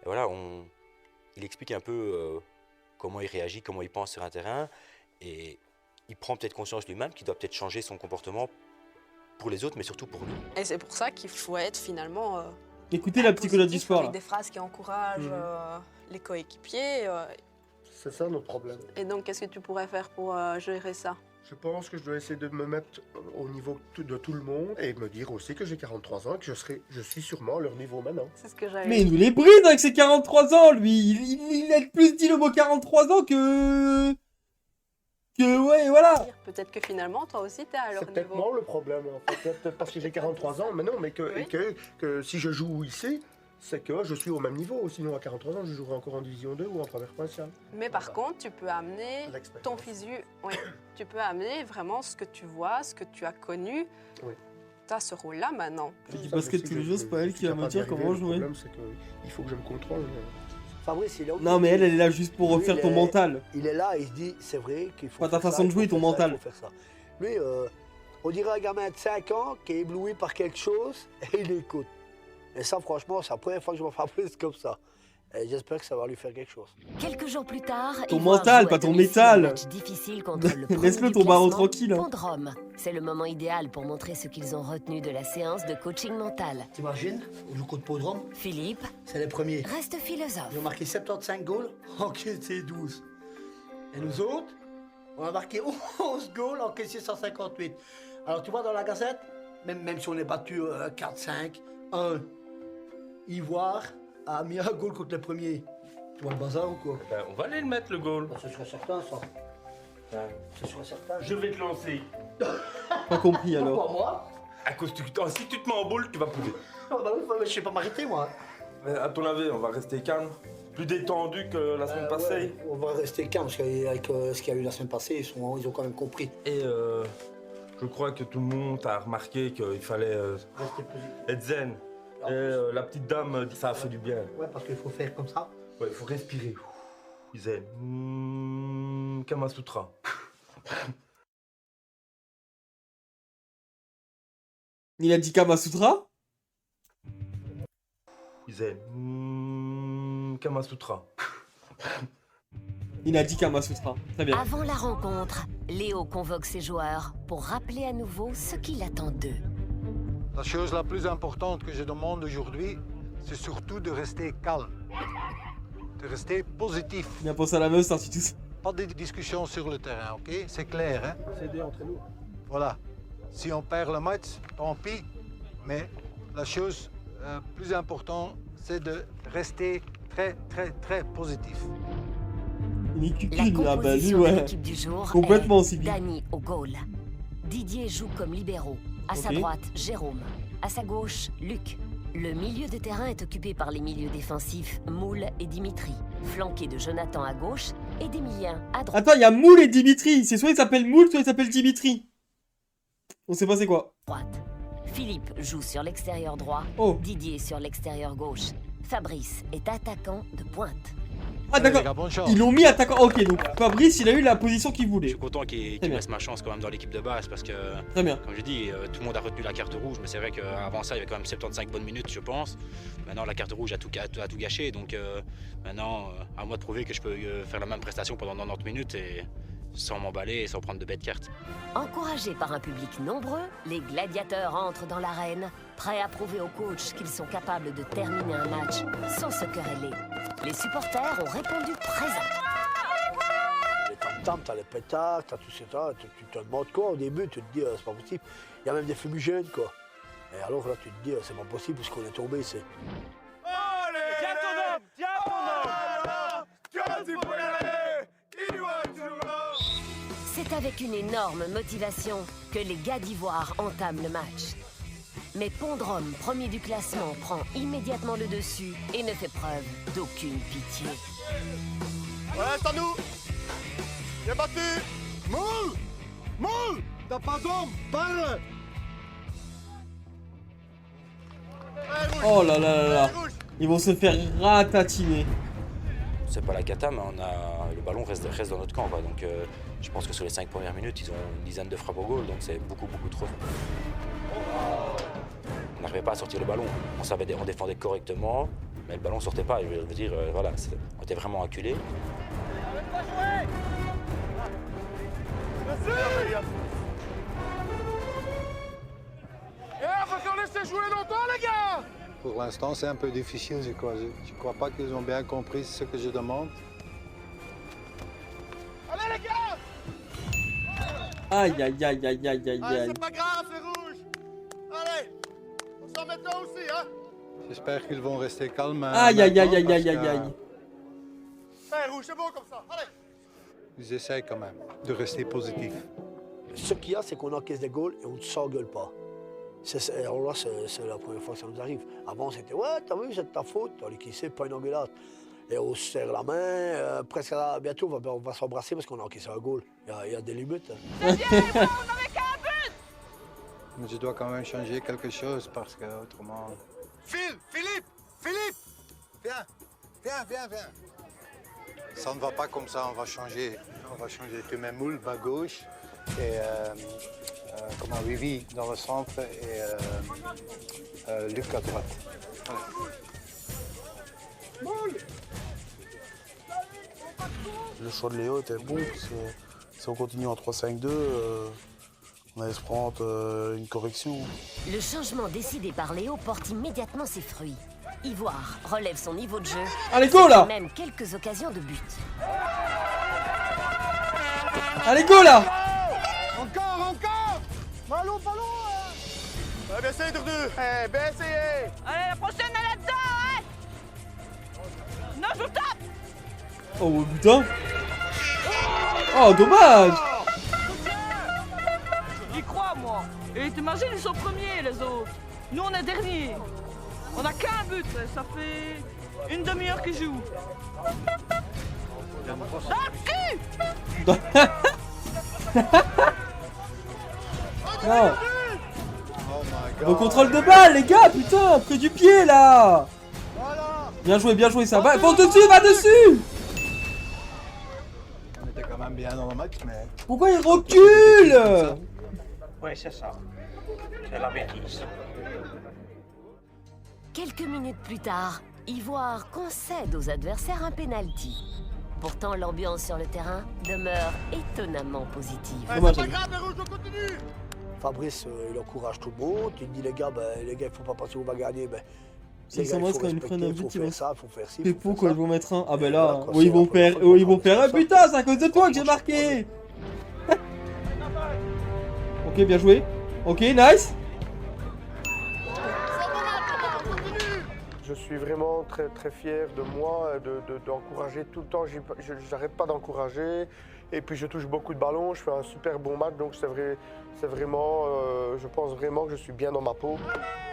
voilà, il explique un peu comment il réagit, comment il pense sur un terrain et il prend peut-être conscience lui-même qu'il doit peut-être changer son comportement pour les autres mais surtout pour lui. Et c'est pour ça qu'il faut être finalement... Écoutez la psychologue du sport. Avec des phrases qui encouragent les coéquipiers. C'est ça notre problème. Et donc, qu'est-ce que tu pourrais faire pour gérer ça? Je pense que je dois essayer de me mettre au niveau de tout le monde et me dire aussi que j'ai 43 ans et que je suis sûrement à leur niveau maintenant. C'est ce que j'avais. Mais il nous les bride avec ses 43 ans, lui. Il a plus dit le mot 43 ans que ouais, voilà. Peut-être que finalement, toi aussi, t'es à leur niveau. C'est peut-être moi le problème, en fait. Peut-être parce que j'ai 43 ans, mais non, mais que si je joue ici, c'est que je suis au même niveau. Sinon, à 43 ans, je jouerai encore en Division 2 ou en première provinciale. Mais par contre, tu peux amener ton physique. Oui, tu peux amener vraiment ce que tu vois, ce que tu as connu. Oui. Tu as ce rôle-là maintenant. Je dis basket tous les jours, c'est pas elle qui va me dire comment jouer. Le problème, c'est qu'il faut que je me contrôle. Fabrice, il est non, mais elle est là juste pour refaire ton mental. Il est là, il se dit, c'est vrai qu'il faut. Pas ta façon de jouer, ton mental. Lui, on dirait un gamin de 5 ans qui est ébloui par quelque chose et il écoute. Et ça, franchement, c'est la première fois que je me fais plus comme ça. Et j'espère que ça va lui faire quelque chose. Quelques jours plus tard, ton mental, pas ton métal. Match difficile contre le laisse-le ton baron tranquille. Pondrome. C'est le moment idéal pour montrer ce qu'ils ont retenu de la séance de coaching mental. T'imagines, on joue contre Pondrome. Philippe, c'est les premiers. Reste philosophe. Ils ont marqué 75 goals, encaissé 12. Et nous autres, on a marqué 11 goals, encaissé 158. Alors tu vois dans la gazette, même si on est battu 4-5, 1 Ivoire a mis un goal contre le premier. Tu vois le bazar ou quoi? Ben, on va aller le mettre le goal. Ce serait certain ça. Ce serait certain. Je vais te lancer. Pas compris alors. Pourquoi moi? À cause si tu te mets en boule, tu vas pouler. Oh, bah oui, je sais pas m'arrêter moi. Mais à ton avis, on va rester calme, plus détendu que la semaine passée. Ouais, on va rester calme parce qu'avec ce qu'il y a eu la semaine passée, ils ont quand même compris. Et je crois que tout le monde a remarqué qu'il fallait être zen. Et la petite dame dit ça a fait du bien. Ouais, parce qu'il faut faire comme ça. Ouais, il faut respirer. Zen. Kama Sutra. Il a dit Kama Sutra? Zen. Kama Sutra. Il a dit Kama Sutra. Très bien. Avant la rencontre, Léo convoque ses joueurs pour rappeler à nouveau ce qu'il attend d'eux. La chose la plus importante que je demande aujourd'hui, c'est surtout de rester calme, de rester positif. Bien pensé à la meuf, sorti tout ça. Pas de discussion sur le terrain, ok? C'est clair, hein? S'aider entre nous. Voilà. Si on perd le match, tant pis. Mais la chose plus importante, c'est de rester très, très, très positif. Il est La composition de l'équipe du jour complètement est aussi bien. Dany au goal. Didier joue comme libéraux. À sa droite, Jérôme. À sa gauche, Luc. Le milieu de terrain est occupé par les milieux défensifs Moule et Dimitri, flanqués de Jonathan à gauche et d'Emilien à droite. Attends, il y a Moule et Dimitri. C'est soit il s'appelle Moule, soit il s'appelle Dimitri. On sait pas c'est quoi. Philippe joue sur l'extérieur droit, Didier sur l'extérieur gauche. Fabrice est attaquant de pointe. Ah d'accord, ils l'ont mis attaquant. Ok, donc Fabrice, il a eu la position qu'il voulait. Je suis content qu'il me laisse ma chance quand même dans l'équipe de base parce que, comme je dis, tout le monde a retenu la carte rouge, mais c'est vrai qu'avant ça, il y avait quand même 75 bonnes minutes, je pense. Maintenant, la carte rouge a tout gâché, donc maintenant, à moi de prouver que je peux faire la même prestation pendant 90 minutes et sans m'emballer et sans prendre de bêtes cartes. Encouragés par un public nombreux, les gladiateurs entrent dans l'arène, prêts à prouver aux coachs qu'ils sont capables de terminer un match sans se quereller. Les supporters ont répondu présent. Les tam-tams, t'as les pétards, t'as tout ça, tu te demandes quoi au début, tu te dis c'est pas possible. Il y a même des fumigènes quoi. Et alors là tu te dis c'est pas possible puisqu'on est tombé, c'est... Tiens ton homme! Tiens ton homme! C'est avec une énorme motivation que les gars d'Ivoire entament le match. Mais Pondrome, premier du classement, prend immédiatement le dessus et ne fait preuve d'aucune pitié. Ouais, c'est à nous! Bien battu! Moule! Moule! T'as pas d'homme! Parle! Oh là là là là. Ils vont se faire ratatiner. C'est pas la cata, mais le ballon reste dans notre camp, quoi. Donc je pense que sur les 5 premières minutes, ils ont une dizaine de frappes au goal, donc c'est beaucoup trop. On n'arrivait pas à sortir le ballon. On défendait correctement, mais le ballon sortait pas. Je veux dire, voilà, on était vraiment acculés. On va faire laisser jouer longtemps, les gars! Pour l'instant, c'est un peu difficile, je crois. Je crois pas qu'ils ont bien compris ce que je demande. Allez, les gars! Aïe, aïe, aïe, aïe, aïe, aïe, Allez, aïe. c'est pas grave, c'est rouge! Allez! On s'en met là aussi, hein? J'espère qu'ils vont rester calmes. Aïe, aïe, aïe, aïe, aïe, aïe, aïe. Hey, rouge, c'est bon comme ça, allez! Ils essayent quand même de rester positifs. Ce qu'il y a, c'est qu'on encaisse des goals et on ne s'engueule pas. Alors là, c'est la première fois que ça nous arrive. Avant, c'était « Ouais, t'as vu, c'est de ta faute. » Allez, qui sait, pas une engueulade. Et on se serre la main. Presque là, bientôt, on va s'embrasser parce qu'on a encaissé un goal. Il y a des limites. Mais je dois quand même changer quelque chose parce que autrement... Philippe! Viens! Ça ne va pas comme ça, on va changer. On va changer. Tu mets Moule bas gauche et Vivi dans le centre et Luc à droite. Voilà. Le choix de Léo était bon, parce que si on continue en 3-5-2, on allait se prendre une correction. Le changement décidé par Léo porte immédiatement ses fruits. Ivoire relève son niveau de jeu. Allez, go là! Même quelques occasions de but. Allez, go là! Encore! Ballon! Bien essayé, Durdu! Bien essayé! Allez, la prochaine, elle est dedans, hein! Non, je vous tape! Oh putain! Oh, dommage! J'y crois, moi. Et t'imagines, ils sont premiers, les autres. Nous, on est derniers. On a qu'un but, ça fait une demi-heure qu'ils jouent. Dans le cul! Non! Au contrôle de balle, les gars, putain, près du pied là! Bien joué, ça va. Fonce dessus, va dessus! On était quand même bien dans le match, mais... Pourquoi il recule? Ouais, c'est ça. C'est la bêtise. Quelques minutes plus tard, Ivoire concède aux adversaires un penalty. Pourtant, l'ambiance sur le terrain demeure étonnamment positive. C'est pas grave, les rouges, on continue! Fabrice, il encourage tout le monde. Il dit les gars, il faut pas penser qu'on va gagner. Si ça quand ils prennent un but, ils vont ça, faut faire ci. C'est pour quoi ils vont mettre un. Ah ben là, ils vont faire un putain, c'est à cause de toi que j'ai marqué. Ok, bien joué. Ok, nice. Je suis vraiment très fier de moi, d'encourager tout le temps. J'arrête pas d'encourager. Et puis je touche beaucoup de ballons, je fais un super bon match. Donc c'est vraiment, je pense vraiment que je suis bien dans ma peau.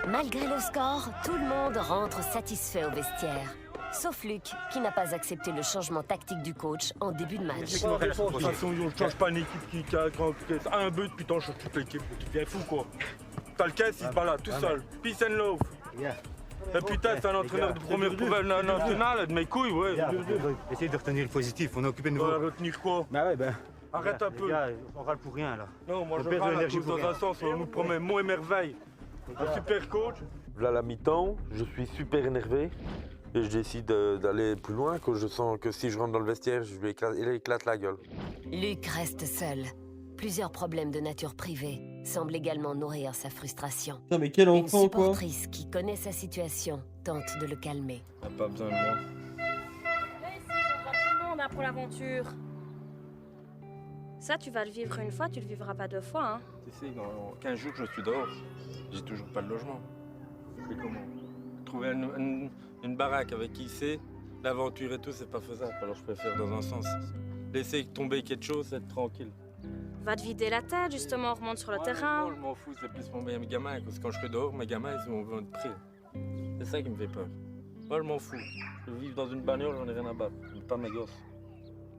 Malgré le score, tout le monde rentre satisfait au vestiaire. Sauf Luc, qui n'a pas accepté le changement tactique du coach en début de match. De toute façon, on ne change pas une équipe qui a un but, puis t'en changes toute l'équipe. Tu deviens fou, quoi. T'as le caisse, il se balade tout seul. Peace and love. Et putain, c'est un entraîneur de première professionnelle nationale, de mes couilles, ouais. Essayez de retenir le positif, on est occupé de nouveau. Retenir quoi? Bah ouais, arrête un peu. On râle pour rien, là. Non, moi je râle à cause dans un sens, on nous promet monts et merveilles. Un super coach. Là, la mi-temps, je suis super énervé. Et je décide d'aller plus loin, que je sens que si je rentre dans le vestiaire, il éclate la gueule. Luc reste seul. Plusieurs problèmes de nature privée semblent également nourrir sa frustration. Putain, mais quel enfant, Une quoi. supportrice qui connaît sa situation tente de le calmer. T'as pas besoin de moi. On a pour l'aventure. Ça, tu vas le vivre une fois, tu le vivras pas deux fois, hein. Tu sais, dans 15 jours, je suis dehors. J'ai toujours pas de logement. Je fais comment? Trouver une baraque avec qui c'est, l'aventure et tout, c'est pas faisable. Alors je préfère dans un sens. Laisser tomber quelque chose, être tranquille. Va te vider la tête, justement, on remonte sur le terrain. Non, je m'en fous, c'est plus mon gamin. Parce que quand je serai dehors, mes gamins, ils ont besoin de prix. C'est ça qui me fait peur. Moi, je m'en fous. Je vis dans une bagnole, j'en ai rien à battre. Pas mes gosses.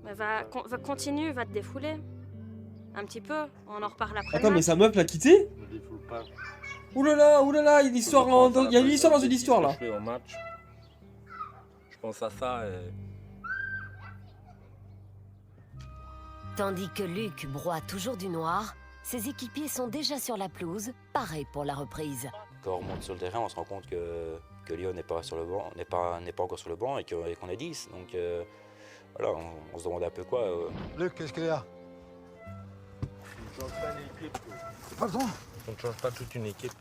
Mais va continuer, va te défouler. Un petit peu, on en reparle après. Attends, mais sa meuf l'a quitté? Je me défoule pas. Oulala, il y a une histoire dans une histoire là. Je fais en match. pense à ça et... Tandis que Luc broie toujours du noir, ses équipiers sont déjà sur la pelouse, pareil pour la reprise. Quand on remonte sur le terrain, on se rend compte que Lyon n'est pas sur le banc, n'est pas encore sur le banc et qu'on est 10. Donc voilà, on se demande un peu quoi. Luc, qu'est-ce qu'il y a? On ne change pas une équipe. Pardon? On ne change pas toute une équipe.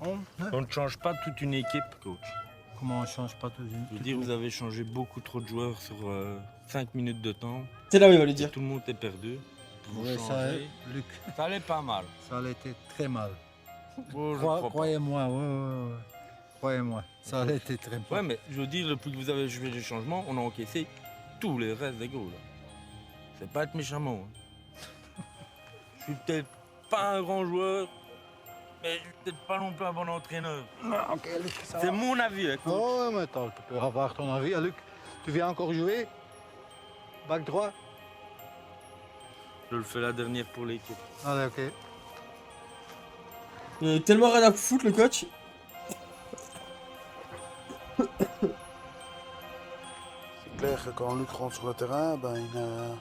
On ne change pas toute une équipe, coach. Comment on change pas toute une équipe? Je veux dire, vous avez changé beaucoup trop de joueurs sur 5 minutes de temps. C'est là où il va le dire. Tout le monde est perdu. Vous Ouais, ça, changez. Luc. Ça allait pas mal. Ça allait été très mal. Bon, je crois pas. Croyez-moi, ouais. Croyez-moi, ça allait été très mal. Ouais, mais je veux dire, depuis que vous avez joué les changements, on a encaissé tous les restes des goals. C'est pas être méchamment. Je suis peut-être pas un grand joueur, mais je suis peut-être pas non plus un bon entraîneur. Ok, Luc, ça C'est va. mon avis, hein, coach. Oh, mais attends, tu peux avoir ton avis. Luc, tu viens encore jouer? Back droit? Je le fais la dernière pour l'équipe. Allez, ok. Il a tellement rien à foutre, le coach. C'est clair que quand Luc rentre sur le terrain, ben, il n'a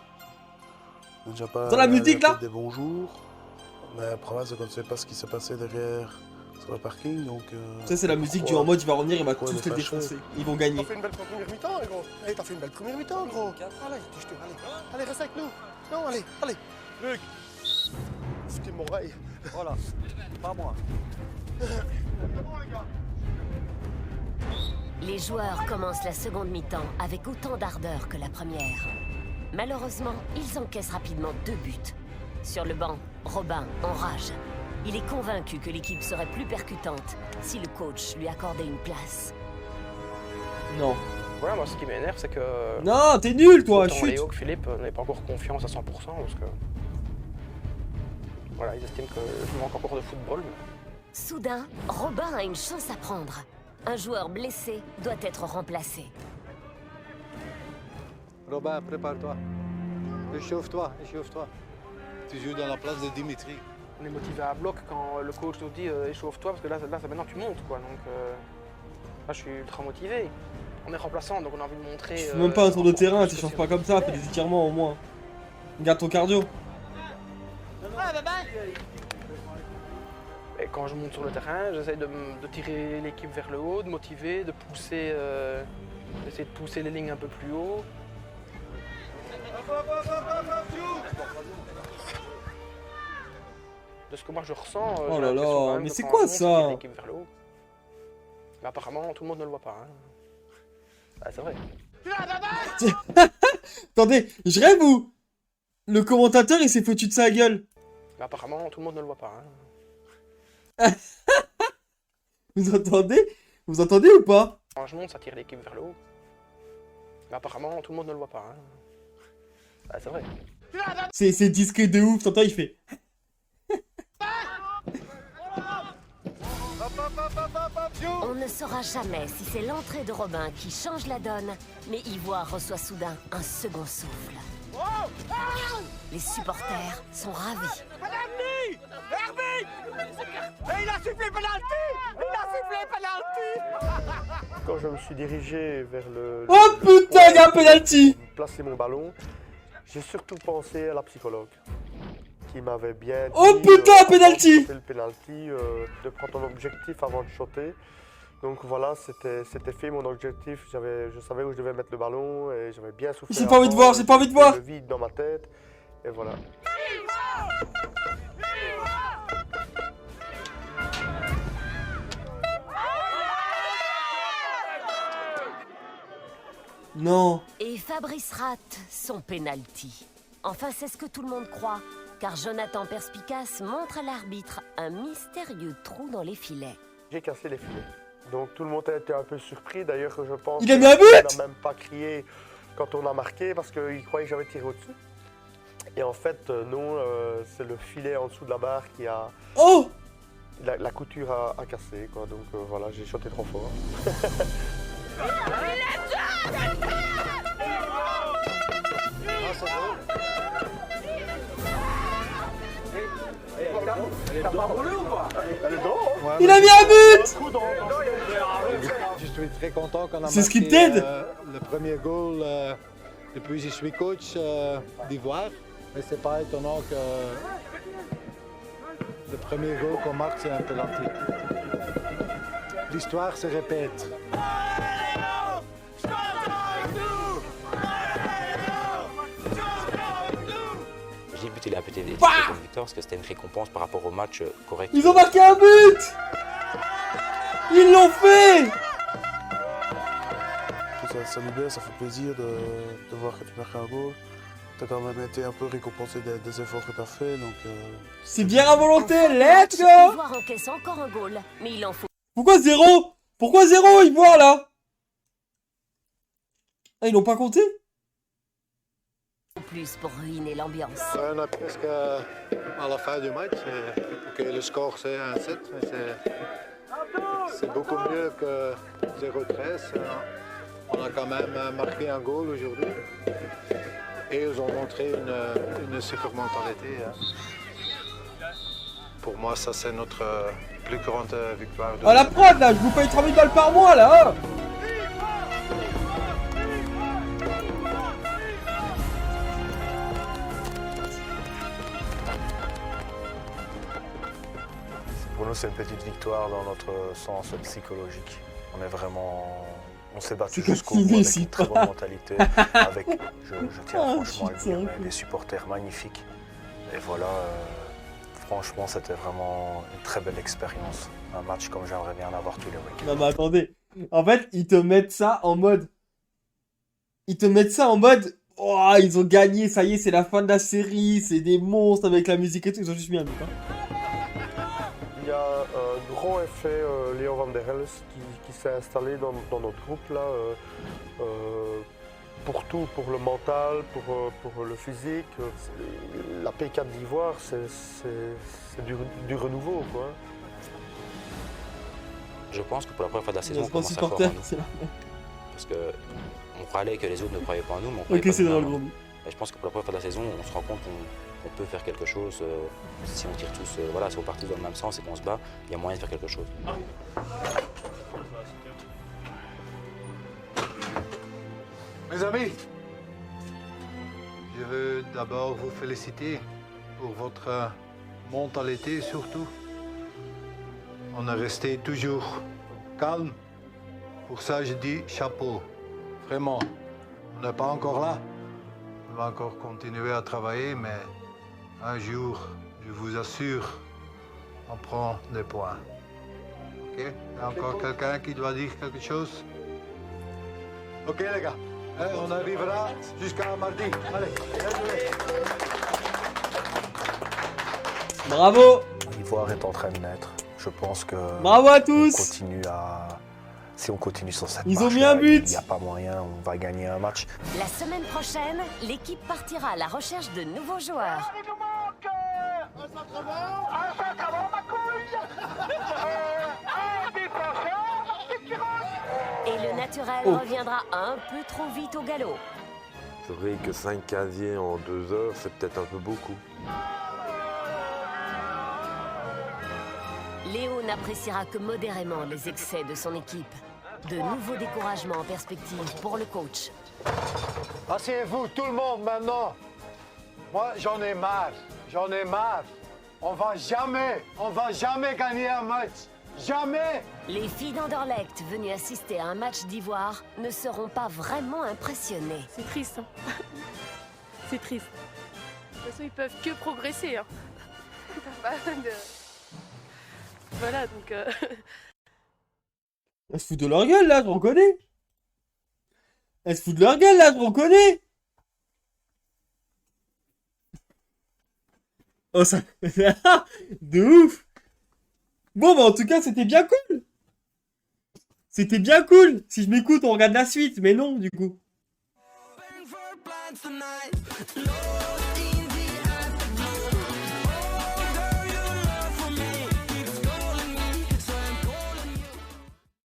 déjà pas Dans la musique, là des bons jours. Mais le problème, c'est qu'on ne sait pas ce qui s'est passé derrière sur le parking. Donc, Ça, c'est la musique du en mode il va revenir, il va pourquoi tous il est les fâché? défoncer. Ils vont gagner. T'as fait une belle première mi-temps, gros. Hey, t'as fait une belle première mi-temps, gros. Allez, touche-toi, allez. Allez, reste avec nous. Non, allez. Luc. C'était mon oreille. Voilà, pas moi. Les joueurs commencent la seconde mi-temps avec autant d'ardeur que la première. Malheureusement, ils encaissent rapidement 2 buts. Sur le banc, Robin enrage. Il est convaincu que l'équipe serait plus percutante si le coach lui accordait une place. Non. Ouais, moi ce qui m'énerve, c'est que. Non, t'es nul, toi, autant chut. Léo que Philippe n'avaient pas encore confiance à 100% parce que. Voilà, ils estiment que je manque encore de football. Soudain, Robin a une chance à prendre. Un joueur blessé doit être remplacé. Robin, prépare-toi. Échauffe-toi. Tu joues dans la place de Dimitri. On est motivé à bloc quand le coach nous dit échauffe-toi parce que là maintenant tu montes quoi. Donc là je suis ultra motivé. On est remplaçant donc on a envie de montrer. Tu fais même pas un tour de terrain, t'échanges pas comme ça, fais des étirements au moins. Garde ton cardio. Et quand je monte sur le terrain, j'essaie de tirer l'équipe vers le haut, de motiver, de pousser, d'essayer de pousser les lignes un peu plus haut. De ce que moi je ressens, Oh j'ai là l'impression quand là, même mais que c'est quand quoi je monte, je tire ça? l'équipe vers le haut. Mais apparemment, tout le monde ne le voit pas. Hein. Ah, c'est vrai. Attendez, je rêve ou le commentateur il s'est foutu de sa gueule? Mais apparemment, tout le monde ne le voit pas. Hein. Vous entendez? Vous entendez ou pas? Quand je monte, ça tire l'équipe vers le haut. Mais apparemment, tout le monde ne le voit pas. Hein. Ah, c'est vrai. C'est discret de ouf, t'entends, il fait. On ne saura jamais si c'est l'entrée de Robin qui change la donne, mais Ivoire reçoit soudain un second souffle. Les supporters sont ravis. Et il a sifflé penalty. Quand je me suis dirigé vers le... Oh putain, il y a un penalty. Placer mon ballon, j'ai surtout pensé à la psychologue qui m'avait bien dit... Oh putain, penalty. Le penalty, de prendre ton objectif avant de shotter. Donc voilà, c'était fait mon objectif. Je savais où je devais mettre le ballon et j'avais bien soufflé. J'ai pas envie de voir, j'ai pas envie de voir. Le vide dans ma tête et voilà. Non. Et Fabrice rate son penalty. Enfin, c'est ce que tout le monde croit, car Jonathan Perspicace montre à l'arbitre un mystérieux trou dans les filets. J'ai cassé les filets. Donc tout le monde a été un peu surpris. D'ailleurs, je pense Il a mis un but. qu'il n'a même pas crié quand on a marqué parce qu'il croyait que j'avais tiré au-dessus. Et en fait, non, c'est le filet en dessous de la barre qui a... Oh! La couture a cassé, quoi. Donc voilà, j'ai shoté trop fort. Il a mis un but. Je suis très content qu'on a C'est marqué scripted. le premier goal depuis que je suis coach d'Ivoire. Mais c'est pas étonnant que le premier goal qu'on marque, c'est un penalty. L'histoire se répète. J'ai but, il a peut-être été une victoire parce que c'était une récompense par rapport au match correct. Ils ont marqué un but! Ils l'ont fait! Ça libère, ça fait plaisir de voir que tu marques un goal. Tu as quand même été un peu récompensé des efforts que tu as fait. C'est bien à volonté, let's go! Ivoire encaisse encore un goal, mais il en faut. Pourquoi 0? Pourquoi 0 Ivoire là? Ah, ils l'ont pas compté? Plus pour ruiner l'ambiance. On est presque à la fin du match. Ok, le score c'est 1-7, mais c'est beaucoup mieux que 0-13. On a quand même marqué un goal aujourd'hui. Et ils ont montré une super mentalité. Pour moi, ça c'est notre plus grande victoire. Ah la prod là, je vous paye 3000 balles par mois là hein. Pour nous, c'est une petite victoire dans notre sens psychologique. On est vraiment... On s'est battu jusqu'au bout avec une très bonne mentalité. Avec, je tiens franchement à le dire, des supporters magnifiques. Et voilà, franchement, c'était vraiment une très belle expérience. Un match comme j'aimerais bien en avoir tous les week-ends. Non mais attendez, en fait, ils te mettent ça en mode... Oh, ils ont gagné, ça y est, c'est la fin de la série, c'est des monstres avec la musique et tout, ils ont juste mis un but. Hein. Il y a un grand effet Léon Van der Helst qui s'est installé dans notre groupe là, pour tout, pour le mental, pour le physique. La P4 d'Ivoire, c'est du renouveau, quoi. Je pense que pour la première fois de la saison, on commence à croire en nous. Parce que on râlait que les autres ne croyaient pas en nous, mais on croyait pas en nous. Et je pense que pour la première fois de la saison, on se rend compte qu'on peut faire quelque chose. Si on tire tous, voilà, si on part tous dans le même sens et qu'on se bat, il y a moyen de faire quelque chose. Mes amis, je veux d'abord vous féliciter pour votre mentalité surtout. On est resté toujours calme. Pour ça, je dis chapeau. Vraiment, on n'est pas encore là. On va encore continuer à travailler, mais un jour, je vous assure, on prend des points. OK? Il y a encore quelqu'un qui doit dire quelque chose? OK, les gars. On arrivera jusqu'à mardi. Allez. Bravo! L'Ivoire est en train de naître. Je pense que... Bravo à tous! Si on continue sur cette marche, ils ont mis un but. Il n'y a pas moyen, on va gagner un match. La semaine prochaine, l'équipe partira à la recherche de nouveaux joueurs. Et le naturel reviendra un peu trop vite au galop. C'est vrai que 5 casiers en 2 heures, c'est peut-être un peu beaucoup. Léo n'appréciera que modérément les excès de son équipe. De nouveaux découragements en perspective pour le coach. Asseyez-vous, tout le monde, maintenant. Moi, j'en ai marre. J'en ai marre. On va jamais gagner un match. Jamais! Les filles d'Anderlecht venues assister à un match d'Ivoire ne seront pas vraiment impressionnées. C'est triste. Hein. C'est triste. De toute façon, ils peuvent que progresser. Hein. T'as pas de... Voilà, donc... Elle se fout de leur gueule là, je reconnais. Elle se fout de leur gueule là, je reconnais. Oh ça... de ouf. Bon bah en tout cas c'était bien cool. C'était bien cool. Si je m'écoute on regarde la suite, mais non du coup.